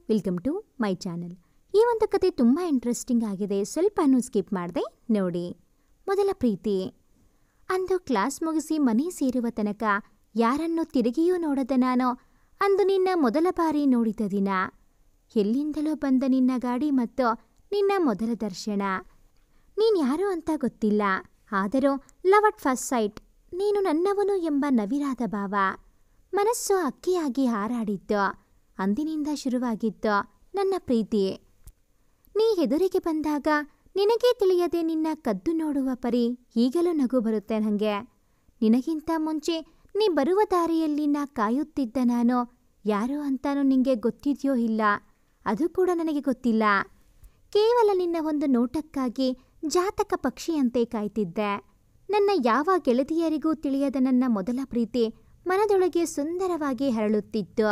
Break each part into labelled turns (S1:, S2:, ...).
S1: Welcome to my channel. ಈ ಒಂದು ಕತೆ ತುಂಬ ಇಂಟ್ರೆಸ್ಟಿಂಗ್ ಆಗಿದೆ. ಸ್ವಲ್ಪನೂ ಸ್ಕಿಪ್ ಮಾಡದೆ ನೋಡಿ. ಮೊದಲ ಪ್ರೀತಿ. ಅಂದು ಕ್ಲಾಸ್ ಮುಗಿಸಿ ಮನೆ ಸೇರುವ ತನಕ ಯಾರನ್ನು ತಿರುಗಿಯೂ ನೋಡದ ನಾನು ಅಂದು ನಿನ್ನ ಮೊದಲ ಬಾರಿ ನೋಡಿದ ದಿನ. ಎಲ್ಲಿಂದಲೋ ಬಂದ ನಿನ್ನ ಗಾಡಿ ಮತ್ತು ನಿನ್ನ ಮೊದಲ ದರ್ಶನ. ನೀನು ಯಾರು ಅಂತ ಗೊತ್ತಿಲ್ಲ, ಆದರೂ ಲವ್ ಅಟ್ ಫಸ್ಟ್ ಸೈಟ್, ನೀನು ನನ್ನವನು ಎಂಬ ನವಿರಾದ ಭಾವ. ಮನಸ್ಸು ಅಕ್ಕಿಯಾಗಿ ಹಾರಾಡಿತ್ತು. ಅಂದಿನಿಂದ ಶುರುವಾಗಿತ್ತು ನನ್ನ ಪ್ರೀತಿ. ನೀ ಎದುರಿಗೆ ಬಂದಾಗ ನಿನಗೇ ತಿಳಿಯದೆ ನಿನ್ನ ಕದ್ದು ನೋಡುವ ಪರಿ ಈಗಲೂ ನಗು ಬರುತ್ತೆ ನನಗೆ. ನಿನಗಿಂತ ಮುಂಚೆ ನೀ ಬರುವ ದಾರಿಯಲ್ಲಿ ನಾ ಕಾಯುತ್ತಿದ್ದ ನಾನು ಯಾರು ಅಂತಾನೂ ನಿನಗೆ ಗೊತ್ತಿದೆಯೋ ಇಲ್ಲ, ಅದು ಕೂಡ ನನಗೆ ಗೊತ್ತಿಲ್ಲ. ಕೇವಲ ನಿನ್ನ ಒಂದು ನೋಟಕ್ಕಾಗಿ ಜಾತಕ ಪಕ್ಷಿಯಂತೆ ಕಾಯ್ತಿದ್ದೆ. ನನ್ನ ಯಾವ ಗೆಳತಿಯರಿಗೂ ತಿಳಿಯದ ನನ್ನ ಮೊದಲ ಪ್ರೀತಿ ಮನದೊಳಗೆ ಸುಂದರವಾಗಿ ಹರಳುತ್ತಿತ್ತು.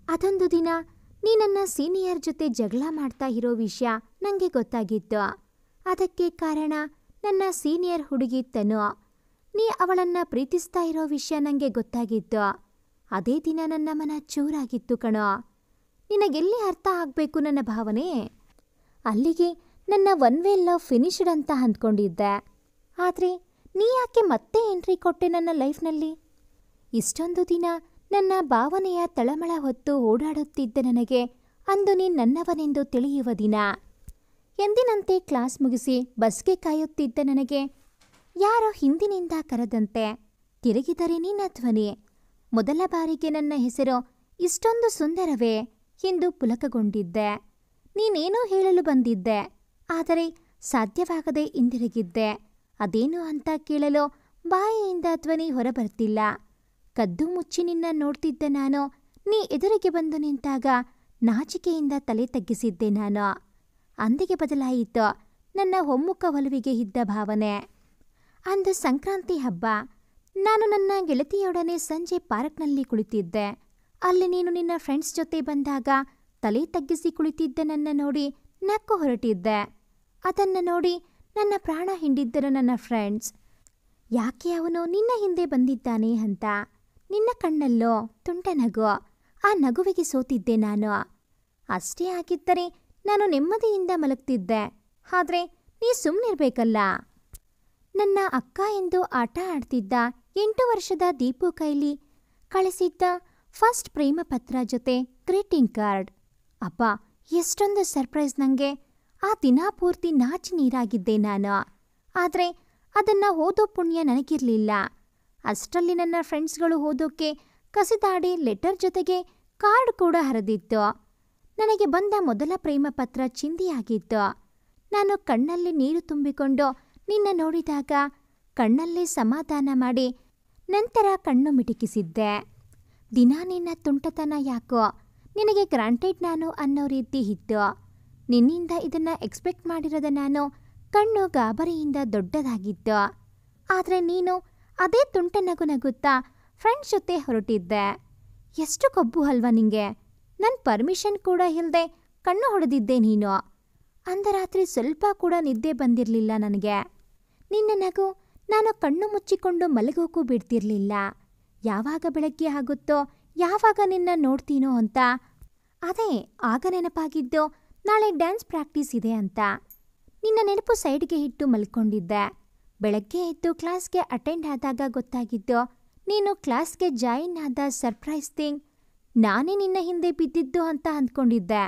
S1: ಅದೊಂದು ದಿನ ನೀ ನನ್ನ ಸೀನಿಯರ್ ಜೊತೆ ಜಗಳ ಮಾಡ್ತಾ ಇರೋ ವಿಷಯ ನನಗೆ ಗೊತ್ತಾಗಿತ್ತು. ಅದಕ್ಕೆ ಕಾರಣ ನನ್ನ ಸೀನಿಯರ್ ಹುಡುಗಿ ತನು. ನೀ ಅವಳನ್ನು ಪ್ರೀತಿಸ್ತಾ ಇರೋ ವಿಷಯ ನನಗೆ ಗೊತ್ತಾಗಿತ್ತು. ಅದೇ ದಿನ ನನ್ನ ಮನ ಚೂರಾಗಿತ್ತು ಕಣೋ. ನಿನಗೆಲ್ಲಿ ಅರ್ಥ ಆಗಬೇಕು ನನ್ನ ಭಾವನೆ? ಅಲ್ಲಿಗೆ ನನ್ನ ಒನ್ ವೇ ಲವ್ ಫಿನಿಶ್ಡ್ ಅಂತ ಅಂದ್ಕೊಂಡಿದ್ದೆ. ಆದರೆ ನೀ ಯಾಕೆ ಮತ್ತೆ ಎಂಟ್ರಿ ಕೊಟ್ಟೆ ನನ್ನ ಲೈಫ್ನಲ್ಲಿ? ಇಷ್ಟೊಂದು ದಿನ ನನ್ನ ಭಾವನೆಯ ತಳಮಳ ಹೊತ್ತು ಓಡಾಡುತ್ತಿದ್ದ ನನಗೆ ಅಂದು ನೀನು ನನ್ನವನೆಂದು ತಿಳಿಯುವ ದಿನ. ಎಂದಿನಂತೆ ಕ್ಲಾಸ್ ಮುಗಿಸಿ ಬಸ್ಗೆ ಕಾಯುತ್ತಿದ್ದ ನನಗೆ ಯಾರೋ ಹಿಂದಿನಿಂದ ಕರೆದಂತೆ ತಿರುಗಿದರೆ ನಿನ್ನ ಧ್ವನಿ. ಮೊದಲ ಬಾರಿಗೆ ನನ್ನ ಹೆಸರು ಇಷ್ಟೊಂದು ಸುಂದರವೇ ಎಂದು ಪುಲಕಗೊಂಡಿದ್ದೆ. ನೀನೇನೋ ಹೇಳಲು ಬಂದಿದ್ದೆ, ಆದರೆ ಸಾಧ್ಯವಾಗದೆ ಹಿಂದಿರುಗಿದ್ದೆ. ಅದೇನು ಅಂತ ಕೇಳಲು ಬಾಯಿಯಿಂದ ಧ್ವನಿ ಹೊರಬರ್ತಿಲ್ಲ. ಕದ್ದು ಮುಚ್ಚಿ ನಿನ್ನ ನೋಡ್ತಿದ್ದ ನಾನು ನೀ ಎದುರಿಗೆ ಬಂದು ನಿಂತಾಗ ನಾಚಿಕೆಯಿಂದ ತಲೆ ತಗ್ಗಿಸಿದ್ದೆ ನಾನು. ಅಂದಿಗೆ ಬದಲಾಯಿತು ನನ್ನ ಒಮ್ಮುಖ ಒಲವಿಗೆ ಇದ್ದ ಭಾವನೆ. ಅಂದು ಸಂಕ್ರಾಂತಿ ಹಬ್ಬ. ನಾನು ನನ್ನ ಗೆಳತಿಯೊಡನೆ ಸಂಜೆ ಪಾರ್ಕ್ನಲ್ಲಿ ಕುಳಿತಿದ್ದೆ. ಅಲ್ಲಿ ನೀನು ನಿನ್ನ ಫ್ರೆಂಡ್ಸ್ ಜೊತೆ ಬಂದಾಗ ತಲೆ ತಗ್ಗಿಸಿ ಕುಳಿತಿದ್ದ ನನ್ನ ನೋಡಿ ನಕ್ಕು ಹೊರಟಿದ್ದೆ. ಅದನ್ನು ನೋಡಿ ನನ್ನ ಪ್ರಾಣ ಹಿಂಡಿದ್ದರು ನನ್ನ ಫ್ರೆಂಡ್ಸ್. ಯಾಕೆ ಅವನು ನಿನ್ನ ಹಿಂದೆ ಬಂದಿದ್ದಾನೆ ಅಂತ. ನಿನ್ನ ಕಣ್ಣಲ್ಲೋ ತುಂಟ ನಗು. ಆ ನಗುವಿಗೆ ಸೋತಿದ್ದೆ ನಾನು. ಅಷ್ಟೇ ಆಗಿದ್ದರೆ ನಾನು ನೆಮ್ಮದಿಯಿಂದ ಮಲಗ್ತಿದ್ದೆ. ಆದರೆ ನೀ ಸುಮ್ಮನಿರ್ಬೇಕಲ್ಲ. ನನ್ನ ಅಕ್ಕ ಎಂದು ಆಟ ಆಡ್ತಿದ್ದ 8 ವರ್ಷದ ದೀಪು ಕೈಲಿ ಕಳಿಸಿದ್ದ ಫಸ್ಟ್ ಪ್ರೇಮ ಪತ್ರ ಜೊತೆ ಗ್ರೀಟಿಂಗ್ ಕಾರ್ಡ್. ಅಪ್ಪ, ಎಷ್ಟೊಂದು ಸರ್ಪ್ರೈಸ್ ನನಗೆ. ಆ ದಿನ ಪೂರ್ತಿ ನಾಚಿ ನೀರಾಗಿದ್ದೆ ನಾನು. ಆದರೆ ಅದನ್ನು ಓದೋ ಪುಣ್ಯ ನನಗಿರಲಿಲ್ಲ. ಅಷ್ಟರಲ್ಲಿ ನನ್ನ ಫ್ರೆಂಡ್ಸ್ಗಳು ಓದೋಕ್ಕೆ ಕಸಿದಾಡಿ ಲೆಟರ್ ಜೊತೆಗೆ ಕಾರ್ಡ್ ಕೂಡ ಹರಿದಿತ್ತು. ನನಗೆ ಬಂದ ಮೊದಲ ಪ್ರೇಮ ಪತ್ರ ಚಿಂದಿಯಾಗಿತ್ತು. ನಾನು ಕಣ್ಣಲ್ಲಿ ನೀರು ತುಂಬಿಕೊಂಡು ನಿನ್ನ ನೋಡಿದಾಗ ಕಣ್ಣಲ್ಲೇ ಸಮಾಧಾನ ಮಾಡಿ ನಂತರ ಕಣ್ಣು ಮಿಟುಕಿಸಿದ್ದೆ. ದಿನ ನಿನ್ನ ತುಂಟತನ ಯಾಕೋ ನಿನಗೆ ಗ್ರಾಂಟೆಡ್ ನಾನು ಅನ್ನೋ ರೀತಿ ಇತ್ತು. ನಿನ್ನಿಂದ ಇದನ್ನು ಎಕ್ಸ್ಪೆಕ್ಟ್ ಮಾಡಿರದ ನಾನು ಕಣ್ಣು ಗಾಬರಿಯಿಂದ ದೊಡ್ಡದಾಗಿತ್ತು. ಆದರೆ ನೀನು ಅದೇ ತುಂಟ ನಗು ನಗುತ್ತಾ ಫ್ರೆಂಡ್ಸ್ ಜೊತೆ ಹೊರಟಿದ್ದೆ. ಎಷ್ಟು ಕೊಬ್ಬು ಅಲ್ವಾ ನಿಂಗೆ? ನನ್ನ ಪರ್ಮಿಷನ್ ಕೂಡ ಇಲ್ಲದೆ ಕಣ್ಣು ಹೊಡೆದಿದ್ದೆ ನೀನು. ಅಂದ ರಾತ್ರಿ ಸ್ವಲ್ಪ ಕೂಡ ನಿದ್ದೆ ಬಂದಿರಲಿಲ್ಲ ನನಗೆ. ನಿನ್ನ ನಗು ನಾನು ಕಣ್ಣು ಮುಚ್ಚಿಕೊಂಡು ಮಲಗೋಕ್ಕೂ ಬಿಡ್ತಿರ್ಲಿಲ್ಲ. ಯಾವಾಗ ಬೆಳಗ್ಗೆ ಆಗುತ್ತೋ, ಯಾವಾಗ ನಿನ್ನ ನೋಡ್ತೀನೋ ಅಂತ. ಅದೇ ಆಗ ನೆನಪಾಗಿದ್ದು ನಾಳೆ ಡ್ಯಾನ್ಸ್ ಪ್ರಾಕ್ಟೀಸ್ ಇದೆ ಅಂತ. ನಿನ್ನ ನೆನಪು ಸೈಡ್ಗೆ ಇಟ್ಟು ಮಲ್ಕೊಂಡಿದ್ದೆ. ಬೆಳಗ್ಗೆ ಎದ್ದು ಕ್ಲಾಸ್ಗೆ ಅಟೆಂಡ್ ಆದಾಗ ಗೊತ್ತಾಗಿದ್ದು ನೀನು ಕ್ಲಾಸ್ಗೆ ಜಾಯಿನ್ ಆದ ಸರ್ಪ್ರೈಸ್ ಥಿಂಗ್ ನಾನೇ ನಿನ್ನ ಹಿಂದೆ ಬಿದ್ದಿದ್ದು ಅಂತ ಅಂದ್ಕೊಂಡಿದ್ದೆ.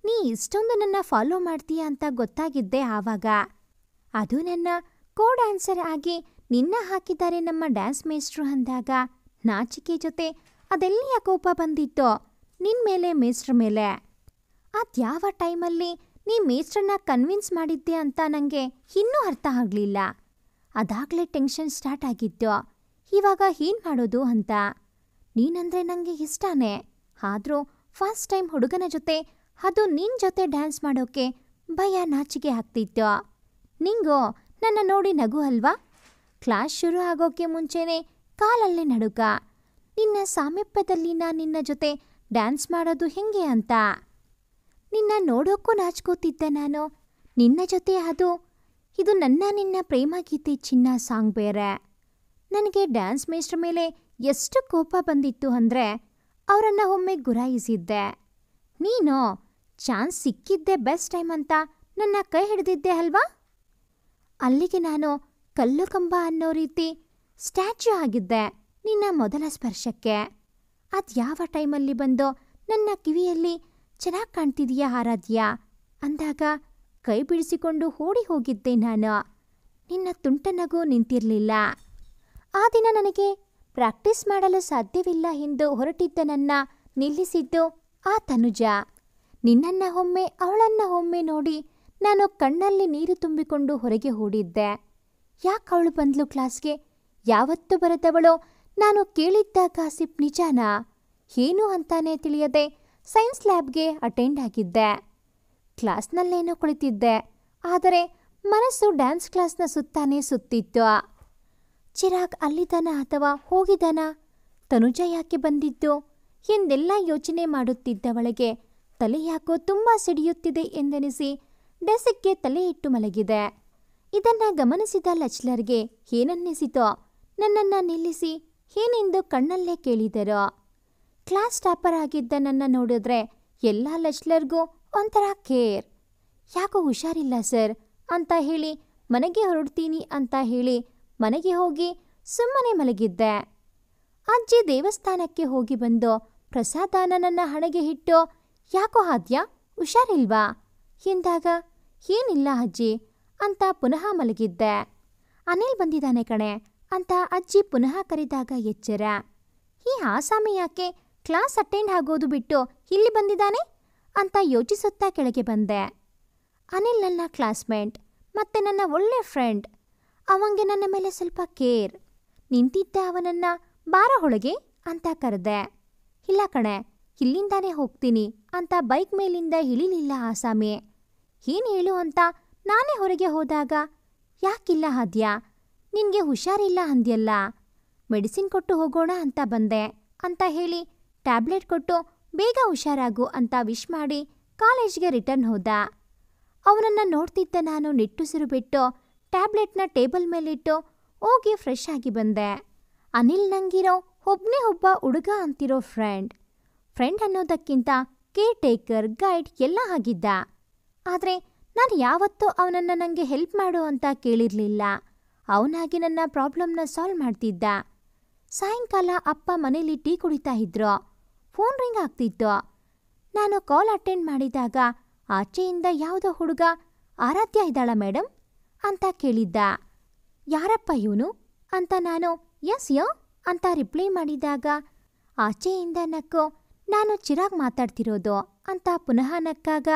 S1: ನೀ ಇಷ್ಟೊಂದು ನನ್ನ ಫಾಲೋ ಮಾಡ್ತೀಯ ಅಂತ ಗೊತ್ತಾಗಿದ್ದೆ ಆವಾಗ. ಅದು ನನ್ನ ಕೋ ಡ್ಯಾನ್ಸರ್ ಆಗಿ ನಿನ್ನ ಹಾಕಿದ್ದಾರೆ ನಮ್ಮ ಡ್ಯಾನ್ಸ್ ಮೇಸ್ಟ್ರು ಅಂದಾಗ ನಾಚಿಕೆ ಜೊತೆ ಅದೆಲ್ಲಿಯ ಕೋಪ ಬಂದಿತ್ತೋ ನಿನ್ನ ಮೇಲೆ, ಮೇಸ್ಟ್ರ ಮೇಲೆ. ಅದ್ಯಾವ ಟೈಮಲ್ಲಿ ನೀ ಮೇಸ್ಟ್ರನ್ನ ಕನ್ವಿನ್ಸ್ ಮಾಡಿದ್ದೆ ಅಂತ ನನಗೆ ಇನ್ನೂ ಅರ್ಥ ಆಗಲಿಲ್ಲ. ಅದಾಗಲೇ ಟೆನ್ಷನ್ ಸ್ಟಾರ್ಟ್ ಆಗಿತ್ತು. ಇವಾಗ ಏನು ಮಾಡೋದು ಅಂತ. ನೀನಂದರೆ ನನಗೆ ಇಷ್ಟನೇ. ಆದರೂ ಫಸ್ಟ್ ಟೈಮ್ ಹುಡುಗನ ಜೊತೆ, ಅದು ನಿನ್ನ ಜೊತೆ ಡ್ಯಾನ್ಸ್ ಮಾಡೋಕ್ಕೆ ಭಯ, ನಾಚಿಕೆ ಆಗ್ತಿತ್ತು. ನಿಂಗೋ ನನ್ನ ನೋಡಿ ನಗು ಅಲ್ವಾ? ಕ್ಲಾಸ್ ಶುರು ಆಗೋಕ್ಕೆ ಮುಂಚೆನೇ ಕಾಲಲ್ಲೇ ನಡುಕ. ನಿನ್ನ ಸಾಮೀಪ್ಯದಲ್ಲಿ ನಾನು ನಿನ್ನ ಜೊತೆ ಡ್ಯಾನ್ಸ್ ಮಾಡೋದು ಹೆಂಗೆ ಅಂತ. ನಿನ್ನ ನೋಡೋಕ್ಕೂ ನಾಚ್ಕೋತಿದ್ದೆ ನಾನು. ನಿನ್ನ ಜೊತೆ ಇದು ನನ್ನ ನಿನ್ನ ಪ್ರೇಮ ಗೀತೆ ಚಿನ್ನ ಸಾಂಗ್ ಬೇರೆ. ನನಗೆ ಡ್ಯಾನ್ಸ್ ಮೇಸ್ಟ್ರ ಮೇಲೆ ಎಷ್ಟು ಕೋಪ ಬಂದಿತ್ತು ಅಂದರೆ ಅವರನ್ನು ಒಮ್ಮೆ ಗುರಾಯಿಸಿದ್ದೆ. ನೀನು ಚಾನ್ಸ್ ಸಿಕ್ಕಿದ್ದೆ ಬೆಸ್ಟ್ ಟೈಮ್ ಅಂತ ನನ್ನ ಕೈ ಹಿಡಿದಿದ್ದೆ ಅಲ್ವಾ? ಅಲ್ಲಿಗೆ ನಾನು ಕಲ್ಲು ಕಂಬ ಅನ್ನೋ ರೀತಿ ಸ್ಟ್ಯಾಚ್ಯೂ ಆಗಿದ್ದೆ ನಿನ್ನ ಮೊದಲ ಸ್ಪರ್ಶಕ್ಕೆ. ಅದ್ಯಾವ ಟೈಮಲ್ಲಿ ಬಂದೋ ನನ್ನ ಕಿವಿಯಲ್ಲಿ ಚೆನ್ನಾಗಿ ಕಾಣ್ತಿದೀಯಾ ಆರಾಧ್ಯ ಅಂದಾಗ ಕೈ ಬಿಡಿಸಿಕೊಂಡು ಓಡಿ ಹೋಗಿದ್ದೆ ನಾನು. ನಿನ್ನ ತುಂಟನಗೂ ನಿಂತಿರಲಿಲ್ಲ. ಆ ದಿನ ನನಗೆ ಪ್ರಾಕ್ಟೀಸ್ ಮಾಡಲು ಸಾಧ್ಯವಿಲ್ಲ ಎಂದು ಹೊರಟಿದ್ದ ನನ್ನ ನಿಲ್ಲಿಸಿದ್ದು ಆ ತನುಜ. ನಿನ್ನನ್ನ ಒಮ್ಮೆ ಅವಳನ್ನ ಒಮ್ಮೆ ನೋಡಿ ನಾನು ಕಣ್ಣಲ್ಲಿ ನೀರು ತುಂಬಿಕೊಂಡು ಹೊರಗೆ ಓಡಿದ್ದೆ. ಯಾಕವಳು ಬಂದ್ಲು ಕ್ಲಾಸ್ಗೆ? ಯಾವತ್ತೂ ಬರದವಳೋ? ನಾನು ಕೇಳಿದ್ದ ಗಾಸಿಪ್ ನಿಜಾನಾ ಏನು ಅಂತಾನೆ ತಿಳಿಯದೆ ಸೈನ್ಸ್ ಲ್ಯಾಬ್ಗೆ ಅಟೆಂಡ್ ಆಗಿದ್ದೆ. ಕ್ಲಾಸ್ನಲ್ಲೇನೋ ಕುಳಿತಿದ್ದೆ, ಆದರೆ ಮನಸ್ಸು ಡ್ಯಾನ್ಸ್ ಕ್ಲಾಸ್ನ ಸುತ್ತಾನೇ ಸುತ್ತಿತ್ತು. ಚಿರಾಗ್ ಅಲ್ಲಿದ್ದಾನ ಅಥವಾ ಹೋಗಿದ್ದಾನ? ತನುಜ ಯಾಕೆ ಬಂದಿದ್ದು ಎಂದೆಲ್ಲ ಯೋಚನೆ ಮಾಡುತ್ತಿದ್ದವಳಿಗೆ ತಲೆ ಯಾಕೋ ತುಂಬ ಸಿಡಿಯುತ್ತಿದೆ ಎಂದೆನಿಸಿ ಡೆಸ್ಕ್ಗೆ ತಲೆ ಇಟ್ಟು ಮಲಗಿದೆ. ಇದನ್ನ ಗಮನಿಸಿದ ಲೆಕ್ಚರರ್ಗೆ ಏನನ್ನಿಸಿತೋ ನನ್ನನ್ನು ನಿಲ್ಲಿಸಿ ಏನೆಂದು ಕಣ್ಣಲ್ಲೇ ಕೇಳಿದರು. ಕ್ಲಾಸ್ ಟಾಪರ್ ಆಗಿದ್ದ ನನ್ನ ನೋಡಿದ್ರೆ ಎಲ್ಲ ಲೆಕ್ಚರರ್ಗೂ ಒಂಥರ ಕೇರ್. ಯಾಕೋ ಹುಷಾರಿಲ್ಲ ಸರ್ ಅಂತ ಹೇಳಿ ಮನೆಗೆ ಹೊರಡ್ತೀನಿ ಅಂತ ಹೇಳಿ ಮನೆಗೆ ಹೋಗಿ ಸುಮ್ಮನೆ ಮಲಗಿದ್ದೆ. ಅಜ್ಜಿ ದೇವಸ್ಥಾನಕ್ಕೆ ಹೋಗಿ ಬಂದು ಪ್ರಸಾದಾನ ನನ್ನ ಹಣೆಗೆ ಇಟ್ಟು ಯಾಕೋ ಆದ್ಯ ಹುಷಾರಿಲ್ವಾ ಎಂದಾಗ ಏನಿಲ್ಲ ಅಜ್ಜಿ ಅಂತ ಪುನಃ ಮಲಗಿದ್ದೆ. ಅನಿಲ್ ಬಂದಿದ್ದಾನೆ ಕಣೆ ಅಂತ ಅಜ್ಜಿ ಪುನಃ ಕರೆದಾಗ ಎಚ್ಚರ. ಈ ಆಸಾಮಿ ಯಾಕೆ ಕ್ಲಾಸ್ ಅಟೆಂಡ್ ಆಗೋದು ಬಿಟ್ಟು ಇಲ್ಲಿ ಬಂದಿದ್ದಾನೆ ಅಂತ ಯೋಚಿಸುತ್ತಾ ಕೆಳಗೆ ಬಂದೆ. ಅನಿಲ್ ನನ್ನ ಕ್ಲಾಸ್ಮೇಟ್ ಮತ್ತೆ ನನ್ನ ಒಳ್ಳೆ ಫ್ರೆಂಡ್. ಅವಂಗೆ ನನ್ನ ಮೇಲೆ ಸ್ವಲ್ಪ ಕೇರ್. ನಿಂತಿದ್ದ ಅವನನ್ನ ಬಾರ ಒಳಗೆ ಅಂತ ಕರೆದೆ. ಇಲ್ಲ ಕಣೆ ಇಲ್ಲಿಂದಾನೇ ಹೋಗ್ತೀನಿ ಅಂತ ಬೈಕ್ ಮೇಲಿಂದ ಇಳಿಲಿಲ್ಲ ಆಸಾಮಿ. ಏನು ಹೇಳು ಅಂತ ನಾನೇ ಹೊರಗೆ ಹೋದಾಗ ಯಾಕಿಲ್ಲ ಆದ್ಯ ನಿನ್ಗೆ ಹುಷಾರಿಲ್ಲ ಅಂದ್ಯಲ್ಲ, ಮೆಡಿಸಿನ್ ಕೊಟ್ಟು ಹೋಗೋಣ ಅಂತ ಬಂದೆ ಅಂತ ಹೇಳಿ ಟ್ಯಾಬ್ಲೆಟ್ ಕೊಟ್ಟು ಬೇಗ ಹುಷಾರಾಗು ಅಂತ ವಿಶ್ ಮಾಡಿ ಕಾಲೇಜ್ಗೆ ರಿಟರ್ನ್ ಹೋದ. ಅವನನ್ನು ನೋಡ್ತಿದ್ದ ನಾನು ನಿಟ್ಟುಸಿರು ಬಿಟ್ಟು ಟ್ಯಾಬ್ಲೆಟ್ನ ಟೇಬಲ್ ಮೇಲಿಟ್ಟು ಹೋಗಿ ಫ್ರೆಶ್ ಆಗಿ ಬಂದೆ. ಅನಿಲ್ ನಂಗಿರೋ ಒಬ್ಬನೇ ಒಬ್ಬ ಹುಡುಗ ಅಂತಿರೋ ಫ್ರೆಂಡ್ ಅನ್ನೋದಕ್ಕಿಂತ ಕೇರ್ ಟೇಕರ್, ಗೈಡ್ ಎಲ್ಲ ಆಗಿದ್ದ. ಆದರೆ ನಾನು ಯಾವತ್ತೂ ಅವನನ್ನು ನನಗೆ ಹೆಲ್ಪ್ ಮಾಡು ಅಂತ ಕೇಳಿರಲಿಲ್ಲ. ಅವನಾಗಿ ನನ್ನ ಪ್ರಾಬ್ಲಮ್ನ ಸಾಲ್ವ್ ಮಾಡ್ತಿದ್ದ. ಸಾಯಂಕಾಲ ಅಪ್ಪ ಮನೇಲಿ ಟೀ ಕುಡಿತಾ ಇದ್ರು. ಫೋನ್ ರಿಂಗ್ ಆಗ್ತಿತ್ತು. ನಾನು ಕಾಲ್ ಅಟೆಂಡ್ ಮಾಡಿದಾಗ ಆಚೆಯಿಂದ ಯಾವುದೋ ಹುಡುಗ ಆರಾಧ್ಯ ಇದ್ದಾಳ ಮೇಡಮ್ ಅಂತ ಕೇಳಿದ್ದ. ಯಾರಪ್ಪ ಇವನು ಅಂತ ನಾನು ಎಸ್ ಯೋ ಅಂತ ರಿಪ್ಲೈ ಮಾಡಿದಾಗ ಆಚೆಯಿಂದ ನಕ್ಕು ನಾನು ಚಿರಾಗ್ ಮಾತಾಡ್ತಿರೋದು ಅಂತ ಪುನಃ ನಕ್ಕಾಗ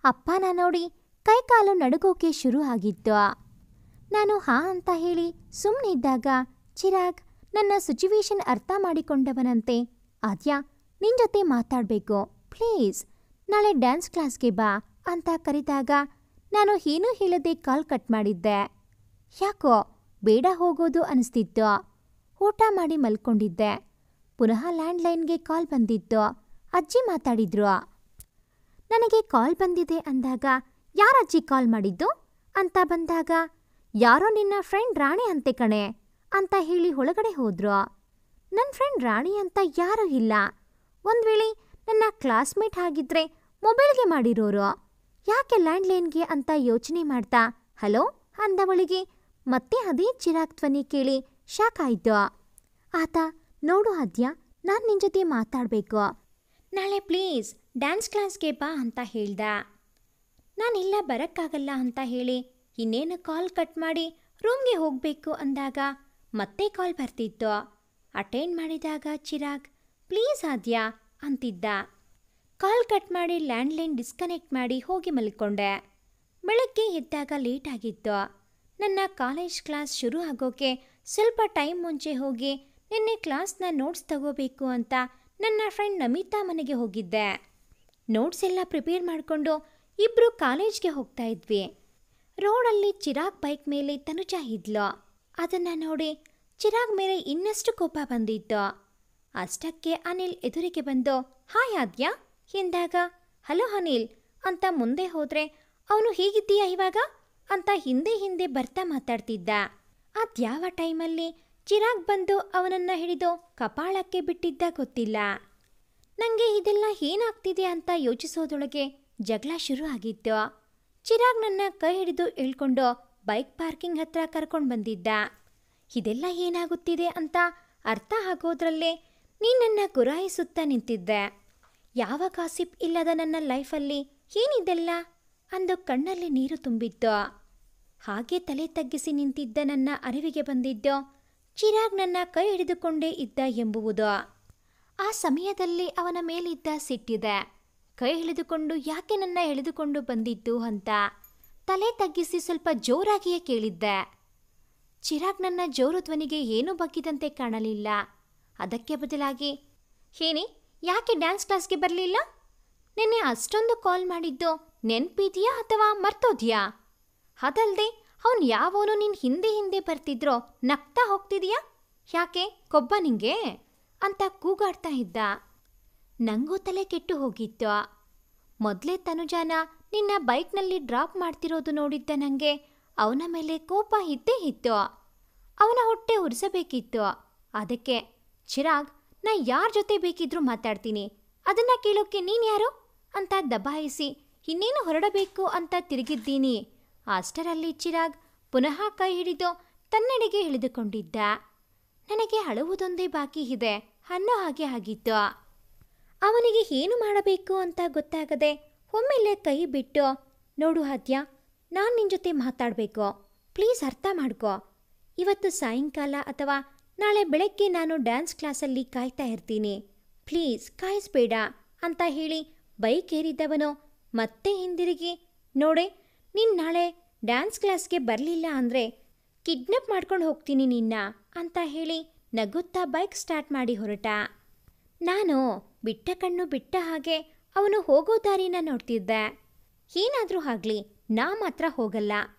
S1: ಅಪ್ಪನ ನೋಡಿ ಕೈಕಾಲು ನಡುಗೋಕೆ ಶುರು ಆಗಿತ್ತು. ನಾನು ಹಾ ಅಂತ ಹೇಳಿ ಸುಮ್ಮನೆ ಇದ್ದಾಗ ಚಿರಾಗ್ ನನ್ನ ಸಿಚುವೇಶನ್ ಅರ್ಥ ಮಾಡಿಕೊಂಡವನಂತೆ ಆದ್ಯ ನಿನ್ ಜೊತೆ ಮಾತಾಡಬೇಕು ಪ್ಲೀಸ್, ನಾಳೆ ಡ್ಯಾನ್ಸ್ ಕ್ಲಾಸ್ಗೆ ಬಾ ಅಂತ ಕರೆದಾಗ ನಾನು ಏನೂ ಹೇಳದೆ ಕಾಲ್ ಕಟ್ ಮಾಡಿದ್ದೆ. ಯಾಕೋ ಬೇಡ ಹೋಗೋದು ಅನಿಸ್ತಿತ್ತು. ಊಟ ಮಾಡಿ ಮಲ್ಕೊಂಡಿದ್ದೆ. ಪುನಃ ಲ್ಯಾಂಡ್ಲೈನ್ಗೆ ಕಾಲ್ ಬಂದಿತ್ತು. ಅಜ್ಜಿ ಮಾತಾಡಿದ್ರು. ನನಗೆ ಕಾಲ್ ಬಂದಿದೆ ಅಂದಾಗ ಯಾರಜ್ಜಿ ಕಾಲ್ ಮಾಡಿದ್ದು ಅಂತ ಬಂದಾಗ ಯಾರೋ ನಿನ್ನ ಫ್ರೆಂಡ್ ರಾಣಿ ಅಂತೆ ಕಣೆ ಅಂತ ಹೇಳಿ ಒಳಗಡೆ ಹೋದ್ರು. ನನ್ನ ಫ್ರೆಂಡ್ ರಾಣಿ ಅಂತ ಯಾರೂ ಇಲ್ಲ. ಒಂದು ವೇಳೆ ನನ್ನ ಕ್ಲಾಸ್ಮೇಟ್ ಆಗಿದ್ರೆ ಮೊಬೈಲ್ಗೆ ಮಾಡಿರೋರು. ಯಾಕೆ ಲ್ಯಾಂಡ್ಲೈನ್ಗೆ ಅಂತ ಯೋಚನೆ ಮಾಡ್ತಾ ಹಲೋ ಅಂದವಳಿಗೆ ಮತ್ತೆ ಅದೇ ಚಿರಾಗ್ ಧ್ವನಿ ಕೇಳಿ ಶಾಕ್ ಆಯ್ತು. ಆತ ನೋಡು ಆದ್ಯ ನಾನು ನಿನ್ನ ಜೊತೆ ಮಾತಾಡಬೇಕು, ನಾಳೆ ಪ್ಲೀಸ್ ಡ್ಯಾನ್ಸ್ ಕ್ಲಾಸ್ಗೆ ಬಾ ಅಂತ ಹೇಳ್ದ. ನಾನಿಲ್ಲ ಬರೋಕ್ಕಾಗಲ್ಲ ಅಂತ ಹೇಳಿ ಇನ್ನೇನು ಕಾಲ್ ಕಟ್ ಮಾಡಿ ರೂಮ್ಗೆ ಹೋಗಬೇಕು ಅಂದಾಗ ಮತ್ತೆ ಕಾಲ್ ಬರ್ತಿತ್ತು. ಅಟೆಂಡ್ ಮಾಡಿದಾಗ ಚಿರಾಗ್ ಪ್ಲೀಸ್ ಆದ್ಯ ಅಂತಿದ್ದ. ಕಾಲ್ ಕಟ್ ಮಾಡಿ ಲ್ಯಾಂಡ್ಲೈನ್ ಡಿಸ್ಕನೆಕ್ಟ್ ಮಾಡಿ ಹೋಗಿ ಮಲ್ಕೊಂಡೆ. ಬೆಳಗ್ಗೆ ಎದ್ದಾಗ ಲೇಟ್ ಆಗಿತ್ತು. ನನ್ನ ಕಾಲೇಜ್ ಕ್ಲಾಸ್ ಶುರು ಆಗೋಕೆ ಸ್ವಲ್ಪ ಟೈಮ್ ಮುಂಚೆ ಹೋಗಿ ನಿನ್ನೆ ಕ್ಲಾಸ್ನ ನೋಟ್ಸ್ ತಗೋಬೇಕು ಅಂತ ನನ್ನ ಫ್ರೆಂಡ್ ನಮಿತಾ ಮನೆಗೆ ಹೋಗಿದ್ದೆ. ನೋಟ್ಸ್ ಎಲ್ಲ ಪ್ರಿಪೇರ್ ಮಾಡಿಕೊಂಡು ಇಬ್ಬರು ಕಾಲೇಜ್ಗೆ ಹೋಗ್ತಾ ಇದ್ವಿ. ರೋಡಲ್ಲಿ ಚಿರಾಗ್ ಬೈಕ್ ಮೇಲೆ ತನುಜಾ ಇದ್ಲು. ಅದನ್ನು ನೋಡಿ ಚಿರಾಗ್ ಮೇಲೆ ಇನ್ನಷ್ಟು ಕೋಪ ಬಂದಿತ್ತು. ಅಷ್ಟಕ್ಕೆ ಅನಿಲ್ ಎದುರಿಗೆ ಬಂದು ಹಾಯ್ ಆದ್ಯ ಎಂದಾಗ ಹಲೋ ಅನಿಲ್ ಅಂತ ಮುಂದೆ ಹೋದ್ರೆ ಅವನು ಹೇಗಿದ್ದೀಯಾ ಇವಾಗ ಅಂತ ಹಿಂದೆ ಹಿಂದೆ ಬರ್ತಾ ಮಾತಾಡ್ತಿದ್ದ. ಅದ್ಯಾವ ಟೈಮಲ್ಲಿ ಚಿರಾಗ್ ಬಂದು ಅವನನ್ನು ಹಿಡಿದು ಕಪಾಳಕ್ಕೆ ಬಿಟ್ಟಿದ್ದ ಗೊತ್ತಿಲ್ಲ. ನನಗೆ ಇದೆಲ್ಲ ಏನಾಗ್ತಿದೆ ಅಂತ ಯೋಚಿಸೋದೊಳಗೆ ಜಗಳ ಶುರು ಆಗಿತ್ತು. ಚಿರಾಗ್ ನನ್ನ ಕೈ ಹಿಡಿದು ಇಳ್ಕೊಂಡು ಬೈಕ್ ಪಾರ್ಕಿಂಗ್ ಹತ್ರ ಕರ್ಕೊಂಡು ಬಂದಿದ್ದ. ಇದೆಲ್ಲ ಏನಾಗುತ್ತಿದೆ ಅಂತ ಅರ್ಥ ಆಗೋದ್ರಲ್ಲೇ ನೀನು ನನ್ನ ಗುರಾಯಿಸುತ್ತಾ ನಿಂತಿದ್ದೆ. ಯಾವ ಗಾಸಿಪ್ ಇಲ್ಲದ ನನ್ನ ಲೈಫಲ್ಲಿ ಏನಿದೆಲ್ಲ ಅಂದು ಕಣ್ಣಲ್ಲಿ ನೀರು ತುಂಬಿತ್ತು. ಹಾಗೆ ತಲೆ ತಗ್ಗಿಸಿ ನಿಂತಿದ್ದ ನನ್ನ ಅರಿವಿಗೆ ಬಂದಿದ್ದು ಚಿರಾಗ್ ನನ್ನ ಕೈ ಹಿಡಿದುಕೊಂಡೇ ಇದ್ದ ಎಂಬುವುದು. ಆ ಸಮಯದಲ್ಲಿ ಅವನ ಮೇಲಿದ್ದ ಸಿಟ್ಟಿದೆ. ಕೈ ಹಿಡಿದುಕೊಂಡು ಯಾಕೆ ನನ್ನ ಎಳೆದುಕೊಂಡು ಬಂದಿದ್ದು ಅಂತ ತಲೆ ತಗ್ಗಿಸಿ ಸ್ವಲ್ಪ ಜೋರಾಗಿಯೇ ಕೇಳಿದ್ದೆ. ಚಿರಾಗ್ ನನ್ನ ಜೋರು ಧ್ವನಿಗೆ ಏನೂ ಬಗ್ಗಿದಂತೆ ಕಾಣಲಿಲ್ಲ. ಅದಕ್ಕೆ ಬದಲಾಗಿ, ಏನೇ ಯಾಕೆ ಡ್ಯಾನ್ಸ್ ಕ್ಲಾಸ್ಗೆ ಬರಲಿಲ್ಲ? ನಿನ್ನೆ ಅಷ್ಟೊಂದು ಕಾಲ್ ಮಾಡಿದ್ದು ನೆನ್ಪಿದೆಯಾ ಅಥವಾ ಮರ್ತೋದ್ಯಾ? ಅದಲ್ಲದೆ ಅವನು ಯಾವನು ನಿನ್ನ ಹಿಂದೆ ಹಿಂದೆ ಬರ್ತಿದ್ರೋ ನಗ್ತಾ ಹೋಗ್ತಿದೀಯಾ? ಯಾಕೆ ಕೊಬ್ಬ ನಿಂಗೆ ಅಂತ ಕೂಗಾಡ್ತಾ ಇದ್ದ. ನಂಗೂ ತಲೆ ಕೆಟ್ಟು ಹೋಗಿತ್ತು. ಮೊದಲೇ ತನುಜಾನ ನಿನ್ನ ಬೈಕ್ನಲ್ಲಿ ಡ್ರಾಪ್ ಮಾಡ್ತಿರೋದು ನೋಡಿದ್ದ ನನಗೆ ಅವನ ಮೇಲೆ ಕೋಪ ಇದ್ದೇ ಇತ್ತು. ಅವನ ಹೊಟ್ಟೆ ಉರಿಸಬೇಕಿತ್ತು. ಅದಕ್ಕೆ, ಚಿರಾಗ್, ನಾ ಯಾರ ಜೊತೆ ಬೇಕಿದ್ರೂ ಮಾತಾಡ್ತೀನಿ, ಅದನ್ನ ಕೇಳೋಕ್ಕೆ ನೀನ್ಯಾರು ಅಂತ ದಬಾಯಿಸಿ ಇನ್ನೇನು ಹೊರಡಬೇಕು ಅಂತ ತಿರುಗಿದ್ದೀನಿ. ಅಷ್ಟರಲ್ಲಿ ಚಿರಾಗ್ ಪುನಃ ಕೈ ಹಿಡಿದು ತನ್ನೆಡೆಗೆ ಇಳಿದುಕೊಂಡಿದ್ದ. ನನಗೆ ಅಳುವುದೊಂದೇ ಬಾಕಿ ಇದೆ ಅನ್ನೋ ಹಾಗೆ ಆಗಿತ್ತು. ಅವನಿಗೆ ಏನು ಮಾಡಬೇಕು ಅಂತ ಗೊತ್ತಾಗದೆ ಒಮ್ಮೆಲೆ ಕೈ ಬಿಟ್ಟು, ನೋಡು ಆದ್ಯ, ನಾನು ನಿನ್ನ ಜೊತೆ ಮಾತಾಡಬೇಕು, ಪ್ಲೀಸ್ ಅರ್ಥ ಮಾಡ್ಕೋ. ಇವತ್ತು ಸಾಯಂಕಾಲ ಅಥವಾ ನಾಳೆ ಬೆಳಗ್ಗೆ ನಾನು ಡ್ಯಾನ್ಸ್ ಕ್ಲಾಸಲ್ಲಿ ಕಾಯ್ತಾ ಇರ್ತೀನಿ, ಪ್ಲೀಸ್ ಕಾಯಿಸ್ಬೇಡ ಅಂತ ಹೇಳಿ ಬೈಕ್ ಏರಿದ್ದವನು ಮತ್ತೆ ಹಿಂದಿರುಗಿ, ನೋಡೆ, ನೀನು ನಾಳೆ ಡ್ಯಾನ್ಸ್ ಕ್ಲಾಸ್ಗೆ ಬರಲಿಲ್ಲ ಅಂದರೆ ಕಿಡ್ನಾಪ್ ಮಾಡ್ಕೊಂಡು ಹೋಗ್ತೀನಿ ನಿನ್ನ ಅಂತ ಹೇಳಿ ನಗುತ್ತಾ ಬೈಕ್ ಸ್ಟಾರ್ಟ್ ಮಾಡಿ ಹೊರಟ. ನಾನು ಬಿಟ್ಟ ಕಣ್ಣು ಬಿಟ್ಟ ಹಾಗೆ ಅವನು ಹೋಗೋ ದಾರಿನ ನೋಡ್ತಿದ್ದೆ. ಏನಾದರೂ ಆಗಲಿ ನಾ ಮಾತ್ರ ಹೋಗಲ್ಲ